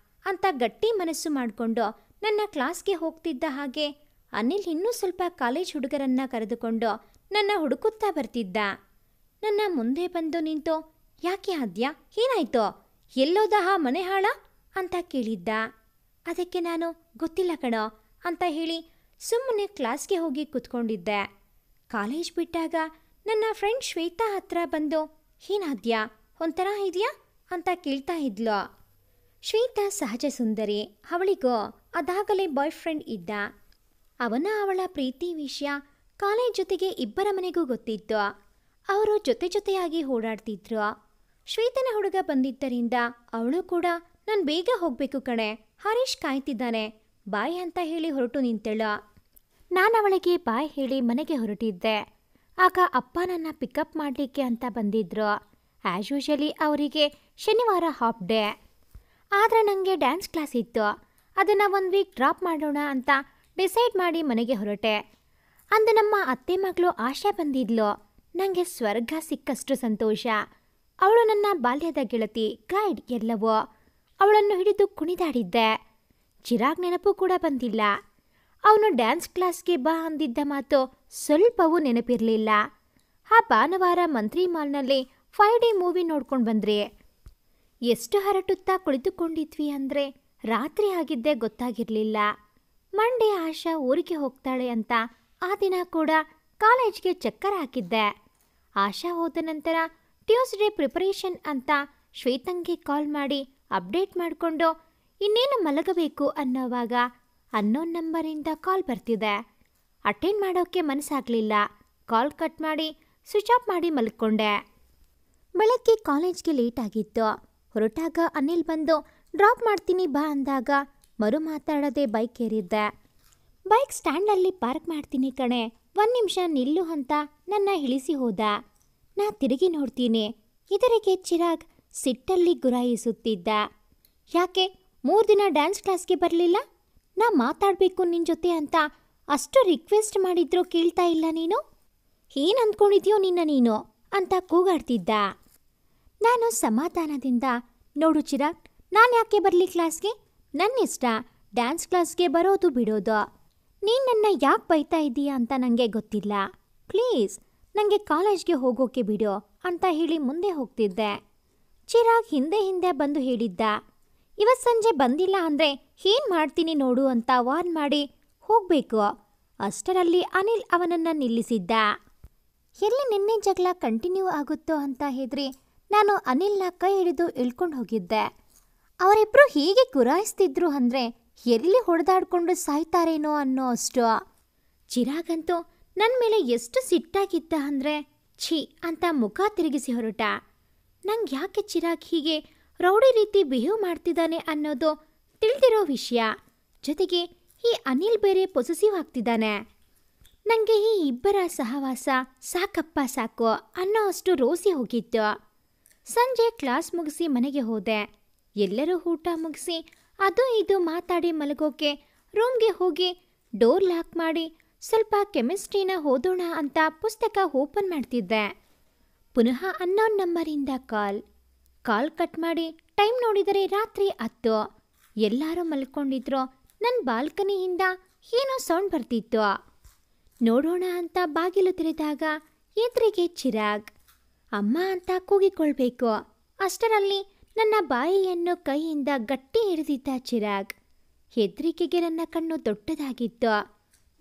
S1: ಅಂತ ಗಟ್ಟಿ ಮನಸ್ಸು ಮಾಡಿಕೊಂಡು ನನ್ನ ಕ್ಲಾಸ್ಗೆ ಹೋಗ್ತಿದ್ದ ಹಾಗೆ ಅನಿಲ್ ಇನ್ನೂ ಸ್ವಲ್ಪ ಕಾಲೇಜ್ ಹುಡುಗರನ್ನ ಕರೆದುಕೊಂಡು ನನ್ನ ಹುಡುಕುತ್ತಾ ಬರ್ತಿದ್ದ. ನನ್ನ ಮುಂದೆ ಬಂದು ನಿಂತು, ಯಾಕೆ ಆದ್ಯ, ಏನಾಯ್ತೋ, ಎಲ್ಲೋದ ಆ ಮನೆ ಹಾಳ ಅಂತ ಕೇಳಿದ್ದ. ಅದಕ್ಕೆ ನಾನು, ಗೊತ್ತಿಲ್ಲ ಕಣೋ ಅಂತ ಹೇಳಿ ಸುಮ್ಮನೆ ಕ್ಲಾಸ್ಗೆ ಹೋಗಿ ಕೂತ್ಕೊಂಡಿದ್ದೆ. ಕಾಲೇಜ್ ಬಿಟ್ಟಾಗ ನನ್ನ ಫ್ರೆಂಡ್ ಶ್ವೇತಾ ಹತ್ರ ಬಂದು, ಏನಾದ್ಯಾ, ಒಂಥರ ಇದೆಯಾ ಅಂತ ಕೇಳ್ತಾ ಇದ್ಲು. ಶ್ವೇತಾ ಸಹಜ ಸುಂದರಿ. ಅವಳಿಗೋ ಅದಾಗಲೇ ಬಾಯ್ ಫ್ರೆಂಡ್ ಇದ್ದ. ಅವಳ ಪ್ರೀತಿ ವಿಷಯ ಕಾಲೇಜ್ ಜೊತೆಗೆ ಇಬ್ಬರ ಮನೆಗೂ ಗೊತ್ತಿತ್ತು. ಅವರು ಜೊತೆಯಾಗಿ ಓಡಾಡ್ತಿದ್ರು. ಶ್ವೇತನ ಹುಡುಗ ಬಂದಿದ್ದರಿಂದ ಅವಳು ಕೂಡ, ನಾನು ಬೇಗ ಹೋಗ್ಬೇಕು ಕಣೆ, ಹರೀಶ್ ಕಾಯ್ತಿದ್ದಾನೆ, ಬಾಯ್ ಅಂತ ಹೇಳಿ ಹೊರಟು ನಿಂತಳು. ನಾನು ಅವಳಿಗೆ ಬಾಯ್ ಹೇಳಿ ಮನೆಗೆ ಹೊರಟಿದ್ದೆ. ಆಗ ಅಪ್ಪ ನನ್ನ ಪಿಕಪ್ ಮಾಡಲಿಕ್ಕೆ ಅಂತ ಬಂದಿದ್ರು. ಆ್ಯಸ್ ಯೂಶಲಿ ಅವರಿಗೆ ಶನಿವಾರ ಹಾಫ್ ಡೇ. ಆದರೆ ನನಗೆ ಡ್ಯಾನ್ಸ್ ಕ್ಲಾಸ್ ಇತ್ತು. ಅದನ್ನು 1 ವೀಕ್ ಡ್ರಾಪ್ ಮಾಡೋಣ ಅಂತ ಡಿಸೈಡ್ ಮಾಡಿ ಮನೆಗೆ ಹೊರಟೆ. ಅಂದು ನಮ್ಮ ಅತ್ತೆ ಮಗಳು ಆಶಾ ಬಂದಿದ್ಲು. ನನಗೆ ಸ್ವರ್ಗ ಸಿಕ್ಕಷ್ಟು ಸಂತೋಷ. ಅವಳು ನನ್ನ ಬಾಲ್ಯದ ಗೆಳತಿ, ಗೈಡ್ ಎಲ್ಲವೋ. ಅವಳನ್ನು ಹಿಡಿದು ಕುಣಿದಾಡಿದ್ದೆ. ಚಿರಾಗ್ ನೆನಪು ಕೂಡ ಬಂದಿಲ್ಲ. ಅವನು ಡ್ಯಾನ್ಸ್ ಕ್ಲಾಸ್ಗೆ ಬಾ ಅಂದಿದ್ದ ಮಾತು ಸ್ವಲ್ಪವೂ ನೆನಪಿರಲಿಲ್ಲ. ಆ ಭಾನುವಾರ ಮಂತ್ರಿ ಮಾಲ್ನಲ್ಲಿ 5D ಮೂವಿ ನೋಡ್ಕೊಂಡು ಬಂದ್ರಿ. ಎಷ್ಟು ಹರಟುತ್ತಾ ಕುಳಿತುಕೊಂಡಿದ್ವಿ ಅಂದರೆ ರಾತ್ರಿ ಆಗಿದ್ದೇ ಗೊತ್ತಾಗಿರಲಿಲ್ಲ. ಮಂಡೇ ಆಶಾ ಊರಿಗೆ ಹೋಗ್ತಾಳೆ ಅಂತ ಆ ದಿನ ಕೂಡ ಕಾಲೇಜ್ಗೆ ಚಕ್ಕರ್ ಹಾಕಿದ್ದೆ. ಆಶಾ ಹೋದ ನಂತರ ಟ್ಯೂಸ್ಡೇ ಪ್ರಿಪರೇಷನ್ ಅಂತ ಶ್ವೇತಂಗೆ ಕಾಲ್ ಮಾಡಿ ಅಪ್ಡೇಟ್ ಮಾಡಿಕೊಂಡು ಇನ್ನೇನು ಮಲಗಬೇಕು ಅನ್ನೋವಾಗ ಅನ್ನೋನ್ ನಂಬರಿಂದ ಕಾಲ್ ಬರ್ತಿದೆ. ಅಟೆಂಡ್ ಮಾಡೋಕ್ಕೆ ಮನಸ್ಸಾಗಲಿಲ್ಲ. ಕಾಲ್ ಕಟ್ ಮಾಡಿ ಸ್ವಿಚ್ ಆಫ್ ಮಾಡಿ ಮಲ್ಕೊಂಡೆ. ಬೆಳಗ್ಗೆ ಕಾಲೇಜ್ಗೆ ಲೇಟ್ ಆಗಿತ್ತು. ಹೊರಟಾಗ ಅನಿಲ್ ಬಂದು ಡ್ರಾಪ್ ಮಾಡ್ತೀನಿ ಬಾ ಅಂದಾಗ ಮರು ಮಾತಾಡದೆ ಬೈಕ್ ಏರಿದ್ದೆ. ಬೈಕ್ ಸ್ಟ್ಯಾಂಡಲ್ಲಿ ಪಾರ್ಕ್ ಮಾಡ್ತೀನಿ ಕಣೆ, 1 ನಿಮಿಷ ನಿಲ್ಲು ಅಂತ ನನ್ನ ಇಳಿಸಿ ಹೋದ. ನಾ ತಿರುಗಿ ನೋಡ್ತೀನಿ. ಇದರಿಗೆ ಚಿರಾಗ್ ಸಿಟ್ಟಲ್ಲಿ ಗುರಾಯಿಸುತ್ತಿದ್ದ. ಯಾಕೆ 3 ದಿನ ಡ್ಯಾನ್ಸ್ ಕ್ಲಾಸ್ಗೆ ಬರಲಿಲ್ಲ? ನಾ ಮಾತಾಡಬೇಕು ನಿನ್ನ ಜೊತೆ ಅಂತ ಅಷ್ಟು ರಿಕ್ವೆಸ್ಟ್ ಮಾಡಿದ್ರೂ ಕೇಳ್ತಾ ಇಲ್ಲ ನೀನು? ಏನು ಅಂದ್ಕೊಂಡಿದ್ಯೋ ನೀನು ಅಂತ ಕೂಗಾಡ್ತಿದ್ದ. ನಾನು ಸಮಾಧಾನದಿಂದ, ನೋಡು ಚಿರಾಗ್, ನಾನು ಯಾಕೆ ಬರಲಿ ಕ್ಲಾಸ್ಗೆ? ನನ್ನ ಇಷ್ಟ ಡ್ಯಾನ್ಸ್ ಕ್ಲಾಸ್ಗೆ ಬರೋದು ಬಿಡೋದು. ನೀನು ನನ್ನ ಯಾಕೆ ಬೈತಾ ಇದ್ದೀಯಾ ಅಂತ ನನಗೆ ಗೊತ್ತಿಲ್ಲ. ಪ್ಲೀಸ್ ನನಗೆ ಕಾಲೇಜ್ಗೆ ಹೋಗೋಕೆ ಬಿಡೋ ಅಂತ ಹೇಳಿ ಮುಂದೆ ಹೋಗ್ತಿದ್ದೆ. ಚಿರಾಗ್ ಹಿಂದೆ ಬಂದು ಹೇಳಿದ್ದ, ಇವತ್ತು ಸಂಜೆ ಬಂದಿಲ್ಲ ಅಂದರೆ ಏನು ಮಾಡ್ತೀನಿ ನೋಡು ಅಂತ ವಾರ್ನ್ ಮಾಡಿ ಹೋಗಬೇಕು. ಅಷ್ಟರಲ್ಲಿ ಅನಿಲ್ ಅವನನ್ನು ನಿಲ್ಲಿಸಿದ್ದ. ಎಲ್ಲಿ ನಿನ್ನೆ ಜಗಳ ಕಂಟಿನ್ಯೂ ಆಗುತ್ತೋ ಅಂತ ಹೆದ್ರಿ ನಾನು ಅನಿಲ್ನ ಕೈ ಹಿಡಿದು ಇಳ್ಕೊಂಡು ಹೋಗಿದ್ದೆ. ಅವರಿಬ್ರು ಹೀಗೆ ಗುರಾಯಿಸ್ತಿದ್ರು ಅಂದರೆ ಎಲ್ಲಿ ಹೊಡೆದಾಡ್ಕೊಂಡು ಸಾಯ್ತಾರೇನೋ ಅನ್ನೋ ಅಷ್ಟು. ಚಿರಾಗಂತೂ ನನ್ನ ಮೇಲೆ ಎಷ್ಟು ಸಿಟ್ಟಾಗಿದ್ದ ಅಂದರೆ ಛೀ ಅಂತ ಮುಖ ತಿರುಗಿಸಿ ಹೊರಟ. ನಂಗೆ ಯಾಕೆ ಚಿರಾಗ್ ಹೀಗೆ ರೌಡಿ ರೀತಿ ಬಿಹೇವ್ ಮಾಡ್ತಿದ್ದಾನೆ ಅನ್ನೋದು ತಿಳಿದಿರೋ ವಿಷಯ. ಜೊತೆಗೆ ಈ ಅನಿಲ್ ಬೇರೆ ಪೊಸೆಸಿವ್ ಆಗ್ತಿದ್ದಾನೆ. ನನಗೆ ಈ ಇಬ್ಬರ ಸಹವಾಸ ಸಾಕಪ್ಪ ಸಾಕು ಅನ್ನೋ ಅಷ್ಟು ರೋಸಿ ಹೋಗಿತ್ತು. ಸಂಜೆ ಕ್ಲಾಸ್ ಮುಗಿಸಿ ಮನೆಗೆ ಹೋದೆ. ಎಲ್ಲರೂ ಊಟ ಮುಗಿಸಿ ಅದು ಇದು ಮಾತಾಡಿ ಮಲಗೋಕೆ ರೂಮ್ಗೆ ಹೋಗಿ ಡೋರ್ ಲಾಕ್ ಮಾಡಿ ಸ್ವಲ್ಪ ಕೆಮಿಸ್ಟ್ರಿನ ಓದೋಣ ಅಂತ ಪುಸ್ತಕ ಓಪನ್ ಮಾಡ್ತಿದ್ದೆ. ಪುನಃ ಅನ್ನೋನ್ ನಂಬರಿಂದ ಕಾಲ್ ಕಟ್ ಮಾಡಿ ಟೈಮ್ ನೋಡಿದರೆ ರಾತ್ರಿ 10. ಎಲ್ಲರೂ ಮಲ್ಕೊಂಡಿದ್ರು. ನನ್ನ ಬಾಲ್ಕನಿಯಿಂದ ಏನೋ ಸೌಂಡ್ ಬರ್ತಿತ್ತು. ನೋಡೋಣ ಅಂತ ಬಾಗಿಲು ತೆರೆದಾಗ ಎದುರಿಗೆ ಚಿರಾಗ್. ಅಮ್ಮ ಅಂತ ಕೂಗಿಕೊಳ್ಬೇಕು. ಅಷ್ಟರಲ್ಲಿ ನನ್ನ ಬಾಯಿಯನ್ನು ಕೈಯಿಂದ ಗಟ್ಟಿ ಹಿಡಿದಿದ್ದ ಚಿರಾಗ್. ಹೆದರಿಕೆಗೆ ನನ್ನ ಕಣ್ಣು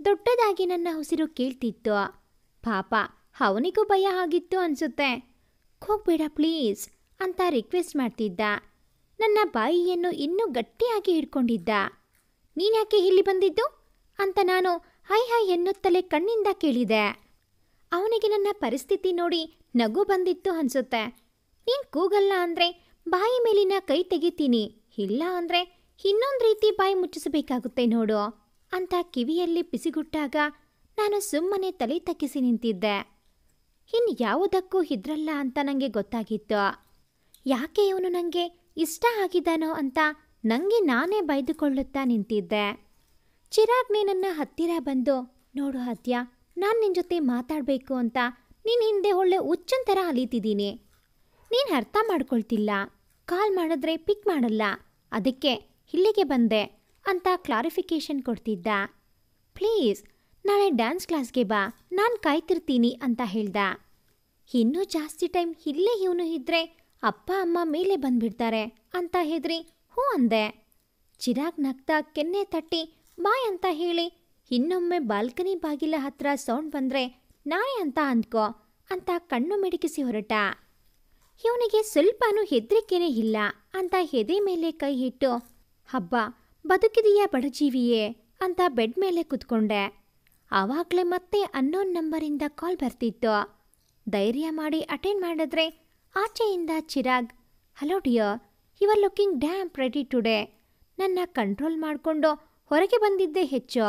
S1: ದೊಡ್ಡದಾಗಿ ನನ್ನ ಉಸಿರು ಕೇಳ್ತಿತ್ತು. ಪಾಪ ಅವನಿಗೂ ಭಯ ಆಗಿತ್ತು ಅನ್ಸುತ್ತೆ. ಹೋಗ್ಬೇಡ ಪ್ಲೀಸ್ ಅಂತ ರಿಕ್ವೆಸ್ಟ್ ಮಾಡ್ತಿದ್ದ. ನನ್ನ ಬಾಯಿಯನ್ನು ಇನ್ನೂ ಗಟ್ಟಿಯಾಗಿ ಹಿಡ್ಕೊಂಡಿದ್ದ. ನೀನ್ಯಾಕೆ ಇಲ್ಲಿ ಬಂದಿದ್ದು ಅಂತ ನಾನು ಹೈ ಎನ್ನುತ್ತಲೇ ಕಣ್ಣಿಂದ ಕೇಳಿದೆ. ಅವನಿಗೆ ನನ್ನ ಪರಿಸ್ಥಿತಿ ನೋಡಿ ನಗು ಬಂದಿತ್ತು ಅನ್ಸುತ್ತೆ. ನೀನು ಕೂಗಲ್ಲ ಅಂದರೆ ಬಾಯಿ ಮೇಲಿನ ಕೈ ತೆಗಿತೀನಿ, ಇಲ್ಲ ಅಂದರೆ ಇನ್ನೊಂದು ರೀತಿ ಬಾಯಿ ಮುಚ್ಚಿಸಬೇಕಾಗುತ್ತೆ ನೋಡು ಅಂತ ಕಿವಿಯಲ್ಲಿ ಪಿಸಿಗುಟ್ಟಾಗ ನಾನು ಸುಮ್ಮನೆ ತಲೆ ತಗ್ಗಿಸಿ ನಿಂತಿದ್ದೆ. ಇನ್ನು ಯಾವುದಕ್ಕೂ ಹೆದ್ರಲ್ಲ ಅಂತ ನನಗೆ ಗೊತ್ತಾಗಿತ್ತು. ಯಾಕೆ ಇವನು ನನಗೆ ಇಷ್ಟ ಆಗಿದ್ದಾನೋ ಅಂತ ನನಗೆ ನಾನೇ ಬೈದುಕೊಳ್ಳುತ್ತಾ ನಿಂತಿದ್ದೆ. ಚಿರಾಗ್ನೇ ನನ್ನ ಹತ್ತಿರ ಬಂದು, ನೋಡು ಹತ್ಯ, ನಾನು ನಿನ್ನ ಜೊತೆ ಮಾತಾಡಬೇಕು ಅಂತ ನೀನು ಹಿಂದೆ ಒಳ್ಳೆ ಹುಚ್ಚನ್ ಥರ ಅಲೀತಿದ್ದೀನಿ. ನೀನು ಅರ್ಥ ಮಾಡ್ಕೊಳ್ತಿಲ್ಲ. ಕಾಲ್ ಮಾಡಿದ್ರೆ ಪಿಕ್ ಮಾಡಲ್ಲ, ಅದಕ್ಕೆ ಇಲ್ಲಿಗೆ ಬಂದೆ ಅಂತ ಕ್ಲಾರಿಫಿಕೇಶನ್ ಕೊಡ್ತಿದ್ದ. ಪ್ಲೀಸ್ ನಾಳೆ ಡ್ಯಾನ್ಸ್ ಕ್ಲಾಸ್ಗೆ ಬಾ, ನಾನು ಕಾಯ್ತಿರ್ತೀನಿ ಅಂತ ಹೇಳ್ದ. ಇನ್ನೂ ಜಾಸ್ತಿ ಟೈಮ್ ಇಲ್ಲೇ ಇವನು ಇದ್ರೆ ಅಪ್ಪ ಅಮ್ಮ ಮೇಲೆ ಬಂದ್ಬಿಡ್ತಾರೆ ಅಂತ ಹೆದ್ರಿ ಹ್ಞೂ ಅಂದೆ. ಚಿರಾಗ್ ನಗ್ತಾ ಕೆನ್ನೆ ತಟ್ಟಿ ಬಾಯ್ ಅಂತ ಹೇಳಿ ಇನ್ನೊಮ್ಮೆ ಬಾಲ್ಕನಿ ಬಾಗಿಲ ಹತ್ರ ಸೌಂಡ್ ಬಂದರೆ ನಾನೇ ಅಂತ ಅಂದ್ಕೋ ಅಂತ ಕಣ್ಣು ಮಿಡುಕಿಸಿ ಹೊರಟ. ಇವನಿಗೆ ಸ್ವಲ್ಪನೂ ಹೆದರಿಕೆನೇ ಇಲ್ಲ ಅಂತ ಎದೆ ಮೇಲೆ ಕೈ ಇಟ್ಟು, ಹಬ್ಬ ಬದುಕಿದೆಯಾ ಬಡಜೀವಿಯೇ ಅಂತ ಬೆಡ್ ಮೇಲೆ ಕೂತ್ಕೊಂಡೆ. ಆವಾಗಲೇ ಮತ್ತೆ ಅನ್ನೋನ್ ನಂಬರಿಂದ ಕಾಲ್ ಬರ್ತಿತ್ತು. ಧೈರ್ಯ ಮಾಡಿ ಅಟೆಂಡ್ ಮಾಡಿದ್ರೆ ಆಚೆಯಿಂದ Chirag, hello dear, you are looking damn pretty today. ನನ್ನ ಕಂಟ್ರೋಲ್ ಮಾಡಿಕೊಂಡು ಹೊರಗೆ ಬಂದಿದ್ದೇ ಹೆಚ್ಚು.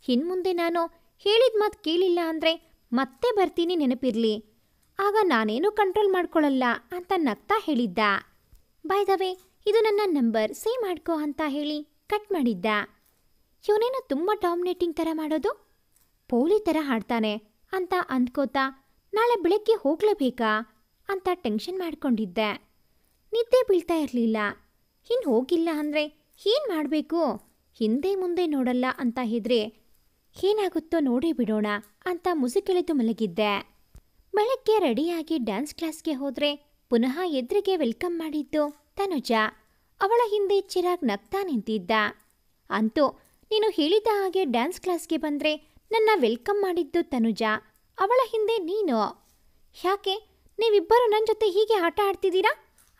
S1: ಇನ್ಮುಂದೆ ನಾನು ಹೇಳಿದ ಮಾತು ಕೇಳಿಲ್ಲ ಅಂದರೆ ಮತ್ತೆ ಬರ್ತೀನಿ, ನೆನಪಿರಲಿ. ಆಗ ನಾನೇನು ಕಂಟ್ರೋಲ್ ಮಾಡ್ಕೊಳ್ಳಲ್ಲ ಅಂತ ನಗ್ತಾ ಹೇಳಿದ್ದ. ಬೈ ದ ವೇ, ಇದು ನನ್ನ ನಂಬರ್, ಸೇವ್ ಮಾಡ್ಕೋ ಅಂತ ಹೇಳಿ ಕಟ್ ಮಾಡಿದ್ದ. ಇವನೇನೋ ತುಂಬ ಡಾಮಿನೇಟಿಂಗ್ ಥರ ಮಾಡೋದು, ಪೋಲಿ ಥರ ಹಾಡ್ತಾನೆ ಅಂತ ಅಂದ್ಕೋತಾ ನಾಳೆ ಬೆಳಗ್ಗೆ ಹೋಗಲೇಬೇಕಾ ಅಂತ ಟೆನ್ಷನ್ ಮಾಡ್ಕೊಂಡಿದ್ದೆ. ನಿದ್ದೆ ಬೀಳ್ತಾ ಇರಲಿಲ್ಲ. ಇನ್ನು ಹೋಗಿಲ್ಲ ಅಂದರೆ ಏನು ಮಾಡಬೇಕು, ಹಿಂದೆ ಮುಂದೆ ನೋಡಲ್ಲ ಅಂತ ಹೆದ್ರೆ ಏನಾಗುತ್ತೋ ನೋಡೇ ಬಿಡೋಣ ಅಂತ ಮುಸುಕೆಳೆದು ಮಲಗಿದ್ದೆ. ಬೆಳಗ್ಗೆ ರೆಡಿಯಾಗಿ ಡ್ಯಾನ್ಸ್ ಕ್ಲಾಸ್ಗೆ ಹೋದರೆ ಪುನಃ ಎದುರಿಗೆ ವೆಲ್ಕಮ್ ಮಾಡಿದ್ದು ತನುಜ. ಅವಳ ಹಿಂದೆ ಚಿರಾಗ್ ನಗ್ತಾ ನಿಂತಿದ್ದ. ಅಂತೂ ನೀನು ಹೇಳಿದ ಹಾಗೆ ಡ್ಯಾನ್ಸ್ ಕ್ಲಾಸ್ಗೆ ಬಂದರೆ ನನ್ನ ವೆಲ್ಕಮ್ ಮಾಡಿದ್ದು ತನುಜ, ಅವಳ ಹಿಂದೆ ನೀನು. ಯಾಕೆ ನೀವಿಬ್ಬರು ನನ್ನ ಜೊತೆ ಹೀಗೆ ಆಟ ಆಡ್ತಿದ್ದೀರಾ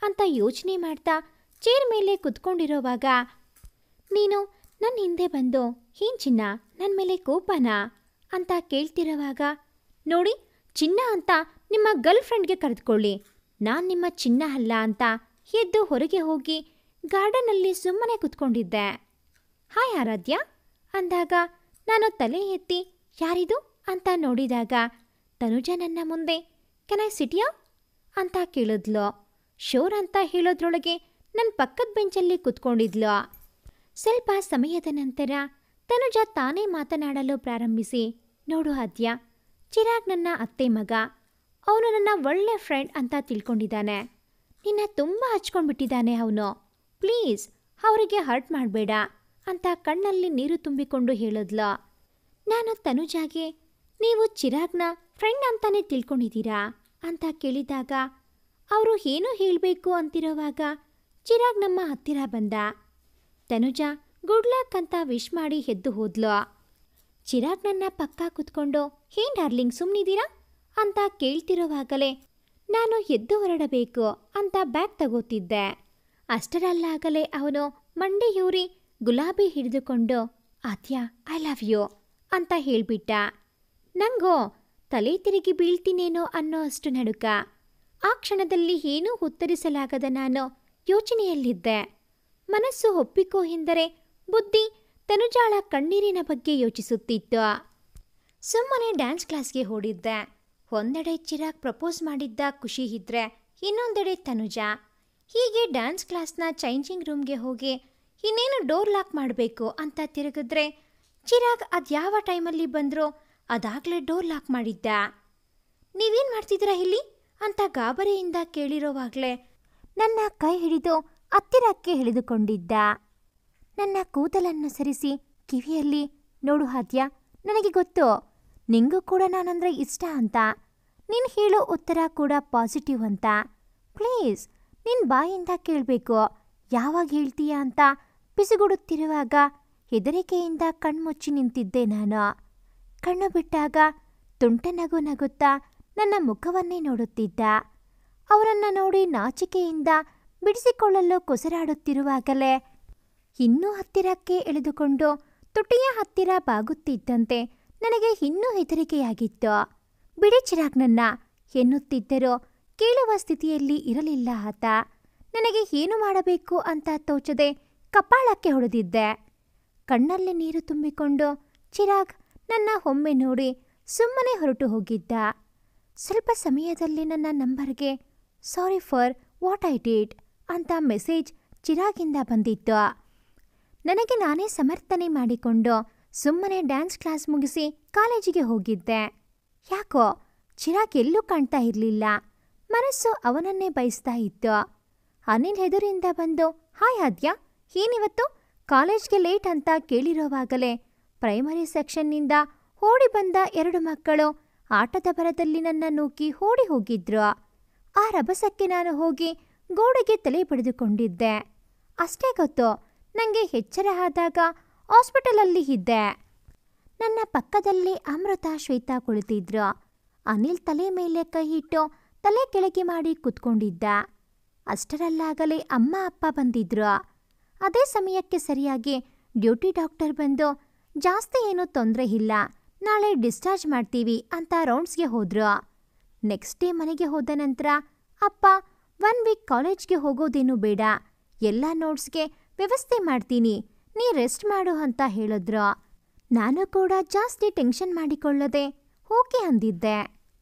S1: ಅಂತ ಯೋಚನೆ ಮಾಡ್ತಾ ಚೇರ್ ಮೇಲೆ ಕುತ್ಕೊಂಡಿರೋವಾಗ ನೀನು ನನ್ನ ಹಿಂದೆ ಬಂದು, ಏನ್ ಚಿನ್ನ ನನ್ನ ಮೇಲೆ ಕೋಪನಾ ಅಂತ ಕೇಳ್ತಿರೋವಾಗ, ನೋಡಿ ಚಿನ್ನ ಅಂತ ನಿಮ್ಮ ಗರ್ಲ್ ಫ್ರೆಂಡ್ಗೆ ಕರೆದುಕೊಳ್ಳಿ, ನಾನು ನಿಮ್ಮ ಚಿನ್ನ ಅಲ್ಲ ಅಂತ ಎದ್ದು ಹೊರಗೆ ಹೋಗಿ ಗಾರ್ಡನಲ್ಲಿ ಸುಮ್ಮನೆ ಕುತ್ಕೊಂಡಿದ್ದೆ. ಹಾಯ್ ಆರಾಧ್ಯ ಅಂದಾಗ ನಾನು ತಲೆ ಎತ್ತಿ ಯಾರಿದು ಅಂತ ನೋಡಿದಾಗ ತನುಜ ನನ್ನ ಮುಂದೆ ಕೆನ್ ಐ ಸಿಟ್ ಯಾ ಅಂತ ಕೇಳಿದ್ಲು. ಶೋರ್ ಅಂತ ಹೇಳೋದ್ರೊಳಗೆ ನನ್ನ ಪಕ್ಕದ ಬೆಂಚಲ್ಲಿ ಕುತ್ಕೊಂಡಿದ್ಲು. ಸ್ವಲ್ಪ ಸಮಯದ ನಂತರ ತನುಜ ತಾನೇ ಮಾತನಾಡಲು ಪ್ರಾರಂಭಿಸಿ, ನೋಡು ಆದ್ಯ, ಚಿರಾಗ್ ನನ್ನ ಅತ್ತೆ ಮಗ, ಅವನು ನನ್ನ ಒಳ್ಳೆ ಫ್ರೆಂಡ್ ಅಂತ ತಿಳ್ಕೊಂಡಿದ್ದಾನೆ. ನಿನ್ನ ತುಂಬ ಹಚ್ಕೊಂಡ್ಬಿಟ್ಟಿದ್ದಾನೆ ಅವನು. ಪ್ಲೀಸ್ ಅವರಿಗೆ ಹರ್ಟ್ ಮಾಡಬೇಡ ಅಂತ ಕಣ್ಣಲ್ಲಿ ನೀರು ತುಂಬಿಕೊಂಡು ಹೇಳಿದ್ಲು. ನಾನು ತನುಜಾಗೆ, ನೀವು ಚಿರಾಗ್ನ ಫ್ರೆಂಡ್ ಅಂತಾನೆ ತಿಳ್ಕೊಂಡಿದ್ದೀರಾ ಅಂತ ಕೇಳಿದಾಗ ಅವರು ಏನೂ ಹೇಳಬೇಕು ಅಂತಿರೋವಾಗ ಚಿರಾಗ್ ನಮ್ಮ ಹತ್ತಿರ ಬಂದ. ತನುಜ ಗುಡ್ ಲಕ್ ಅಂತ ವಿಶ್ ಮಾಡಿ ಎದ್ದು ಹೋದ್ಲು. ಚಿರಾಗ್ ನನ್ನ ಪಕ್ಕ ಕುತ್ಕೊಂಡು, ಏನ್ ಡಾರ್ಲಿಂಗ್ ಸುಮ್ಮನಿದ್ದೀರಾ ಅಂತ ಕೇಳ್ತಿರುವಾಗಲೇ ನಾನು ಎದ್ದು ಹೊರಡಬೇಕು ಅಂತ ಬ್ಯಾಗ್ ತಗೋತಿದ್ದೆ. ಅಷ್ಟರಲ್ಲಾಗಲೇ ಅವನು ಮಂಡಿಯೂರಿ ಗುಲಾಬಿ ಹಿಡಿದುಕೊಂಡು ಆದ್ಯಾ ಐ ಲವ್ ಯು ಅಂತ ಹೇಳ್ಬಿಟ್ಟ. ನಂಗೋ ತಲೆ ತಿರುಗಿ ಬೀಳ್ತೀನೇನೋ ಅನ್ನೋ ಅಷ್ಟು ನಡುಕ. ಆ ಕ್ಷಣದಲ್ಲಿ ಏನೂ ಉತ್ತರಿಸಲಾಗದ ನಾನು ಯೋಚನೆಯಲ್ಲಿದ್ದೆ. ಮನಸ್ಸು ಒಪ್ಪಿಕೋ ಎಂದರೆ ಬುದ್ಧಿ ತನುಜಾಳ ಕಣ್ಣೀರಿನ ಬಗ್ಗೆ ಯೋಚಿಸುತ್ತಿತ್ತು. ಸುಮ್ಮನೆ ಡ್ಯಾನ್ಸ್ ಕ್ಲಾಸ್ಗೆ ಓಡಿದ್ದೆ. ಒಂದೆಡೆ ಚಿರಾಗ್ ಪ್ರಪೋಸ್ ಮಾಡಿದ್ದ ಖುಷಿ ಇದ್ರೆ ಇನ್ನೊಂದೆಡೆ ತನುಜಾ. ಹೀಗೆ ಡ್ಯಾನ್ಸ್ ಕ್ಲಾಸ್ನ ಚೇಂಜಿಂಗ್ ರೂಮ್ಗೆ ಹೋಗಿ ಇನ್ನೇನು ಡೋರ್ ಲಾಕ್ ಮಾಡಬೇಕು ಅಂತ ತಿರುಗಿದ್ರೆ ಚಿರಾಗ್ ಅದ್ಯಾವ ಟೈಮಲ್ಲಿ ಬಂದ್ರೋ ಅದಾಗಲೇ ಡೋರ್ ಲಾಕ್ ಮಾಡಿದ್ದ. ನೀವೇನು ಮಾಡ್ತಿದ್ದೀರಾ ಇಲ್ಲಿ ಅಂತ ಗಾಬರಿಯಿಂದ ಕೇಳಿರೋವಾಗಲೇ ನನ್ನ ಕೈ ಹಿಡಿದು ಹತ್ತಿರಕ್ಕೆ ಹಿಡಿದುಕೊಂಡಿದ್ದ. ನನ್ನ ಕೂದಲನ್ನು ಸರಿಸಿ ಕಿವಿಯಲ್ಲಿ ನೋಡು ಆದ್ಯಾ, ನನಗೆ ಗೊತ್ತು ನಿಂಗೂ ಕೂಡ ನಾನಂದ್ರೆ ಇಷ್ಟ ಅಂತ. ನೀನು ಹೇಳೋ ಉತ್ತರ ಕೂಡ ಪಾಸಿಟಿವ್ ಅಂತ. ಪ್ಲೀಸ್ ನಿನ್ನ ಬಾಯಿಂದ ಕೇಳಬೇಕು, ಯಾವಾಗ ಹೇಳ್ತೀಯ ಅಂತ ಪಿಸುಗುಡುತ್ತಿರುವಾಗ ಹೆದರಿಕೆಯಿಂದ ಕಣ್ಮುಚ್ಚಿ ನಿಂತಿದ್ದೆ ನಾನು. ಕಣ್ಣು ಬಿಟ್ಟಾಗ ತುಂಟ ನಗು ನಗುತ್ತಾ ನನ್ನ ಮುಖವನ್ನೇ ನೋಡುತ್ತಿದ್ದ. ಅವರನ್ನು ನೋಡಿ ನಾಚಿಕೆಯಿಂದ ಬಿಡಿಸಿಕೊಳ್ಳಲು ಕೊಸರಾಡುತ್ತಿರುವಾಗಲೇ ಇನ್ನೂ ಹತ್ತಿರಕ್ಕೆ ಎಳೆದುಕೊಂಡು ತುಟಿಯ ಹತ್ತಿರ ಬಾಗುತ್ತಿದ್ದಂತೆ ನನಗೆ ಇನ್ನೂ ಹೆದರಿಕೆಯಾಗಿತ್ತು. ಬಿಡಿ ಚಿರಾಗ್ ನನ್ನ ಎನ್ನುತ್ತಿದ್ದರೂ ಕೇಳುವ ಸ್ಥಿತಿಯಲ್ಲಿ ಇರಲಿಲ್ಲ ಆತ. ನನಗೆ ಏನು ಮಾಡಬೇಕು ಅಂತ ತೋಚದೆ ಕಪಾಳಕ್ಕೆ ಹೊಡೆದಿದ್ದೆ. ಕಣ್ಣಲ್ಲಿ ನೀರು ತುಂಬಿಕೊಂಡು ಚಿರಾಗ್ ನನ್ನ ಒಮ್ಮೆ ನೋಡಿ ಸುಮ್ಮನೆ ಹೊರಟು ಹೋಗಿದ್ದ. ಸ್ವಲ್ಪ ಸಮಯದಲ್ಲಿ ನನ್ನ ನಂಬರ್ಗೆ sorry for what I did ಅಂತ ಮೆಸೇಜ್ ಚಿರಾಗಿಂದ ಬಂದಿತ್ತು. ನನಗೆ ನಾನೇ ಸಮರ್ಥನೆ ಮಾಡಿಕೊಂಡು ಸುಮ್ಮನೆ ಡ್ಯಾನ್ಸ್ ಕ್ಲಾಸ್ ಮುಗಿಸಿ ಕಾಲೇಜಿಗೆ ಹೋಗಿದ್ದೆ. ಯಾಕೋ ಚಿರಾಗ್ ಎಲ್ಲೂ ಕಾಣ್ತಾ ಇರಲಿಲ್ಲ. ಮನಸ್ಸು ಅವನನ್ನೇ ಬಯಸ್ತಾ ಇತ್ತು. ಅನಿಲ್ ಹೆದರಿಂದ ಬಂದು ಹಾಯ್ ಆದ್ಯಾ, ಏನಿವತ್ತು ಕಾಲೇಜ್ಗೆ ಲೇಟ್ ಅಂತ ಕೇಳಿರೋವಾಗಲೇ ಪ್ರೈಮರಿ ಸೆಕ್ಷನ್ನಿಂದ ಓಡಿ ಬಂದ 2 ಮಕ್ಕಳು ಆಟದ ಭರದಲ್ಲಿ ನನ್ನ ನೂಕಿ ಓಡಿ ಹೋಗಿದ್ರು. ಆ ರಭಸಕ್ಕೆ ನಾನು ಹೋಗಿ ಗೋಡೆಗೆ ತಲೆ ಬಡಿದುಕೊಂಡಿದ್ದೆ. ಅಷ್ಟೇ ಗೊತ್ತು, ನನಗೆ ಎಚ್ಚರ ಆದಾಗ ಹಾಸ್ಪಿಟಲಲ್ಲಿ ಇದ್ದೆ. ನನ್ನ ಪಕ್ಕದಲ್ಲಿ ಅಮೃತ ಶ್ವೇತಾ ಕುಳಿತಿದ್ರು. ಅನಿಲ್ ತಲೆ ಮೇಲೆ ಕೈ ಇಟ್ಟು ತಲೆ ಕೆಳಗೆ ಮಾಡಿ ಕೂತ್ಕೊಂಡಿದ್ದ. ಅಷ್ಟರಲ್ಲಾಗಲೇ ಅಮ್ಮ ಅಪ್ಪ ಬಂದಿದ್ರು. ಅದೇ ಸಮಯಕ್ಕೆ ಸರಿಯಾಗಿ ಡ್ಯೂಟಿ ಡಾಕ್ಟರ್ ಬಂದು ಜಾಸ್ತಿ ಏನೂ ತೊಂದರೆ ಇಲ್ಲ, ನಾಳೆ ಡಿಸ್ಚಾರ್ಜ್ ಮಾಡ್ತೀವಿ ಅಂತ ರೌಂಡ್ಸ್ಗೆ ಹೋದ್ರು. ನೆಕ್ಸ್ಟ್ ಡೇ ಮನೆಗೆ ಹೋದ ನಂತರ ಅಪ್ಪ 1 ವೀಕ್ ಕಾಲೇಜ್ಗೆ ಹೋಗೋದೇನು ಬೇಡ, ಎಲ್ಲ ನೋಟ್ಸ್ಗೆ ವ್ಯವಸ್ಥೆ ಮಾಡ್ತೀನಿ, ನೀ ರೆಸ್ಟ್ ಮಾಡು ಅಂತ ಹೇಳಿದ್ರು. ನಾನು ಕೂಡ ಜಾಸ್ತಿ ಟೆನ್ಷನ್ ಮಾಡಿಕೊಳ್ಳದೆ ಓಕೆ ಅಂದಿದ್ದೆ.